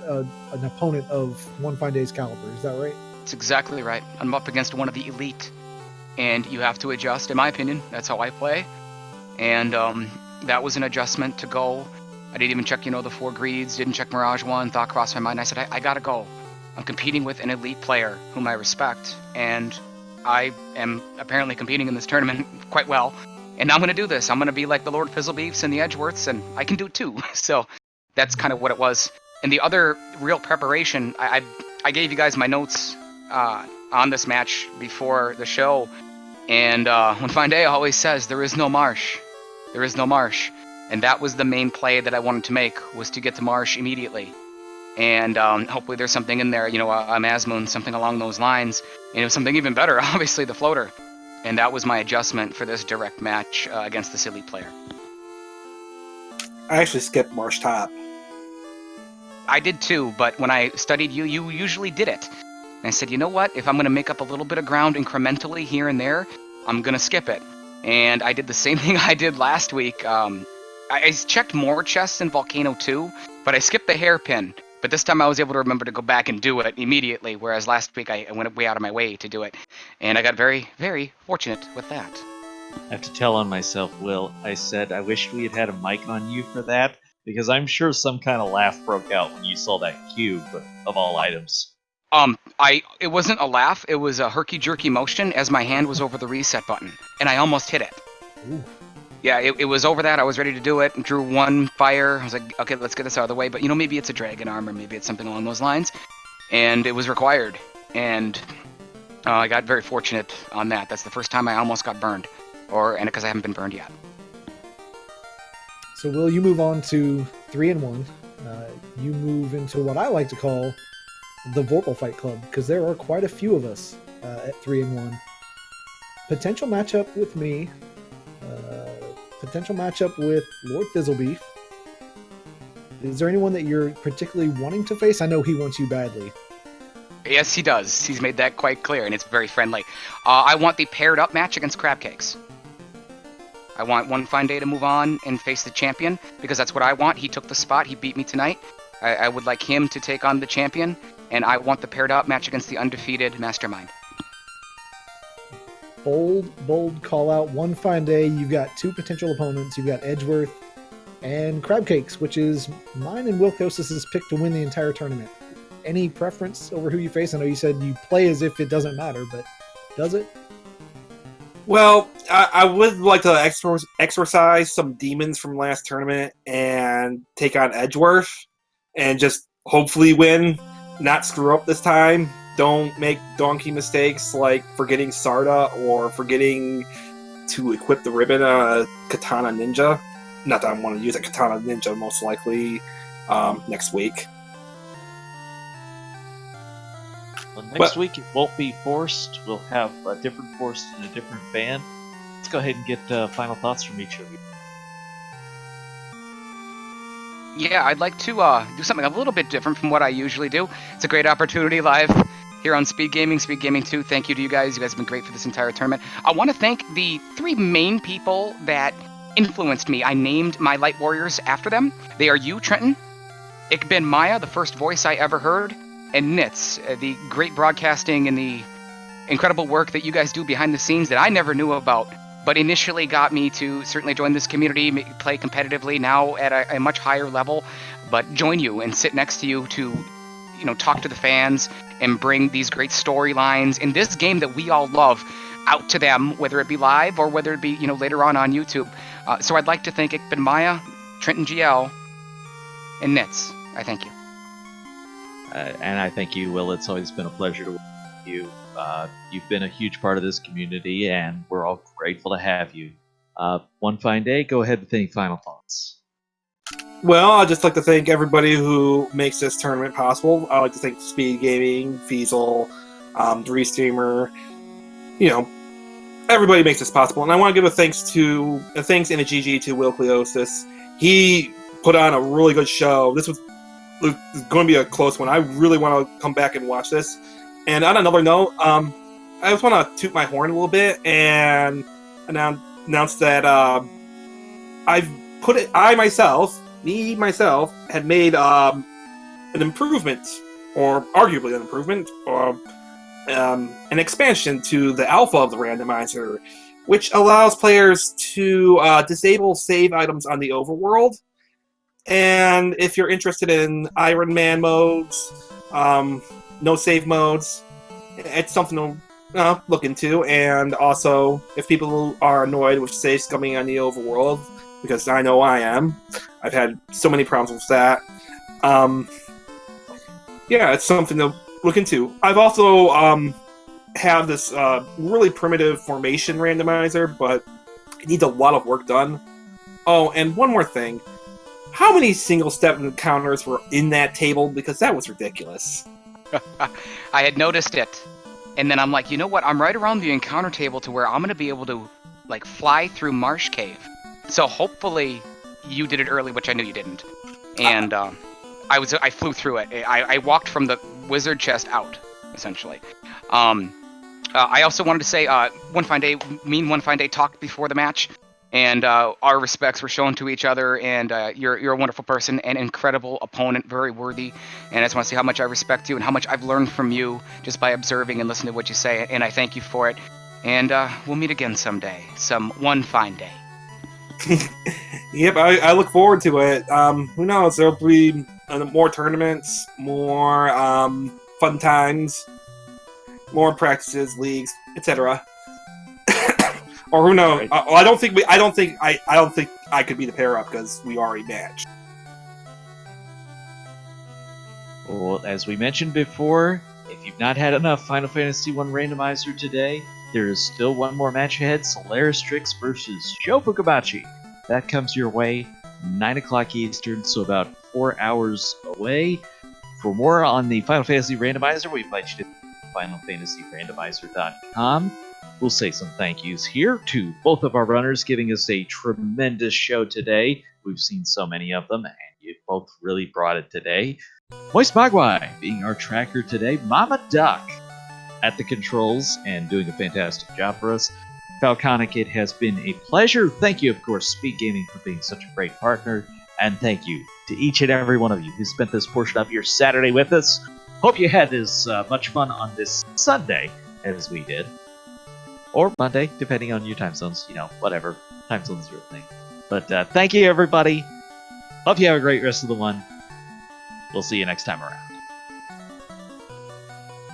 an opponent of One Fine Day's caliber. Is that right?
That's exactly right. I'm up against one of the elite, and you have to adjust, in my opinion. That's how I play. And that was an adjustment to go. I didn't even check, the 4 greeds, didn't check Mirage 1, thought crossed my mind. I said, I gotta go. I'm competing with an elite player whom I respect, and I am apparently competing in this tournament quite well. And I'm gonna do this. I'm gonna be like the Lord Fizzlebeefs and the Edgeworths, and I can do it too. So that's kind of what it was. And the other real preparation, I gave you guys my notes on this match before the show, and One Fine Day always says, there is no marsh. There is no marsh. And that was the main play that I wanted to make, was to get to marsh immediately. And hopefully there's something in there, a Masmoon, something along those lines. And it was something even better, obviously, the floater. And that was my adjustment for this direct match against this elite player.
I actually skipped Marsh Top.
I did too, but when I studied you usually did it. And I said, you know what? If I'm going to make up a little bit of ground incrementally here and there, I'm going to skip it. And I did the same thing I did last week. I checked more chests in Volcano 2, but I skipped the hairpin. But this time I was able to remember to go back and do it immediately, whereas last week I went way out of my way to do it. And I got very, very fortunate with that.
I have to tell on myself, Will. I said I wish we had had a mic on you for that, because I'm sure some kind of laugh broke out when you saw that cube of all items.
It wasn't a laugh, it was a herky-jerky motion as my hand was over the reset button, and I almost hit it.
Ooh.
Yeah, it was over that. I was ready to do it. Drew one fire. I was like, okay, let's get this out of the way. But, maybe it's a dragon armor. Maybe it's something along those lines. And it was required. And I got very fortunate on that. That's the first time I almost got burned. And because I haven't been burned yet.
So, Will, you move on to 3 and 1. You move into what I like to call the Vorpal Fight Club, because there are quite a few of us at 3 and 1. Potential matchup with me. Potential matchup with Lord Fizzlebeef. Is there anyone that you're particularly wanting to face? I know he wants you badly.
Yes, he does. He's made that quite clear, and it's very friendly. I want the paired up match against Crab Cakes. I want One Fine Day to move on and face the champion, because that's what I want. He took the spot. He beat me tonight. I would like him to take on the champion, and I want the paired up match against the undefeated Mastermind.
Bold call out. One Fine Day, you've got 2 potential opponents. You've got Edgeworth and Crab Cakes, which is mine and Willcleosis' pick to win the entire tournament. Any preference over who you face? I know you said you play as if it doesn't matter, but does it?
Well, I would like to exorcise some demons from last tournament and take on Edgeworth and just hopefully win, not screw up this time. Don't make donkey mistakes like forgetting Sarda or forgetting to equip the ribbon on a Katana Ninja. Not that I want to use a Katana Ninja, most likely next week.
Well, next week it won't be forced. We'll have a different forced and a different band. Let's go ahead and get final thoughts from each of you.
Yeah, I'd like to do something a little bit different from what I usually do. It's a great opportunity live here on Speed Gaming 2. Thank you to you guys. You guys have been great for this entire tournament. I want to thank the 3 main people that influenced me. I named my Light Warriors after them. They are you, Trenton, Ikben Maya, the first voice I ever heard, and Nitz, the great broadcasting and the incredible work that you guys do behind the scenes that I never knew about, but initially got me to certainly join this community, play competitively, now at a much higher level, but join you and sit next to you to, talk to the fans and bring these great storylines in this game that we all love out to them, whether it be live or whether it be, later on YouTube. So I'd like to thank Ikben Maya, Trenton GL, and Nitz. I thank you.
And I thank you, Will. It's always been a pleasure to work with you. You've been a huge part of this community, and we're all grateful to have you. One Fine Day, go ahead with any final thoughts.
Well, I'd just like to thank everybody who makes this tournament possible. I'd like to thank Speed Gaming, Feasel, the Restreamer, everybody makes this possible. And I want to give a thanks and a GG to Willcleosis. He put on a really good show. This was going to be a close one. I really want to come back and watch this. And on another note, I just want to toot my horn a little bit and announce that me myself, had made an improvement, or arguably an improvement, or an expansion to the alpha of the Randomizer, which allows players to disable save items on the overworld. And if you're interested in Iron Man modes, no save modes, it's something to look into. And also, if people are annoyed with saves coming on the overworld, because I know I am, I've had so many problems with that. It's something to look into. I've also have this really primitive formation randomizer, but it needs a lot of work done. Oh, and one more thing. How many single-step encounters were in that table? Because that was ridiculous.
I had noticed it, and then I'm like, you know what? I'm right around the encounter table to where I'm going to be able to, fly through Marsh Cave. So hopefully you did it early, which I knew you didn't. And I flew through it. I walked from the wizard chest out, essentially. I also wanted to say, One Fine Day talked before the match. And our respects were shown to each other, and you're a wonderful person, an incredible opponent, very worthy. And I just want to say how much I respect you and how much I've learned from you just by observing and listening to what you say, and I thank you for it. And we'll meet again someday, One Fine Day.
Yep, I look forward to it. Who knows? There'll be more tournaments, more fun times, more practices, leagues, etc. Or who knows?
Right.
I don't think I could be the pair up because we already matched.
Well, as we mentioned before, if you've not had enough Final Fantasy 1 Randomizer today, there is still one more match ahead, Solaris Trix versus Sho Fukabachi. That comes your way 9 o'clock Eastern, so about 4 hours away. For more on the Final Fantasy Randomizer, we invite you to FinalFantasyRandomizer.com. We'll say some thank yous here to both of our runners giving us a tremendous show today. We've seen so many of them, and you both really brought it today. Moist Mogwai being our tracker today. Mama Duck at the controls and doing a fantastic job for us. Falconic, it has been a pleasure. Thank you, of course, Speed Gaming, for being such a great partner. And thank you to each and every one of you who spent this portion of your Saturday with us. Hope you had as much fun on this Sunday as we did. Or Monday, depending on your time zones. Whatever. Time zones are your thing. But thank you, everybody. Hope you have a great rest of the one. We'll see you next time around.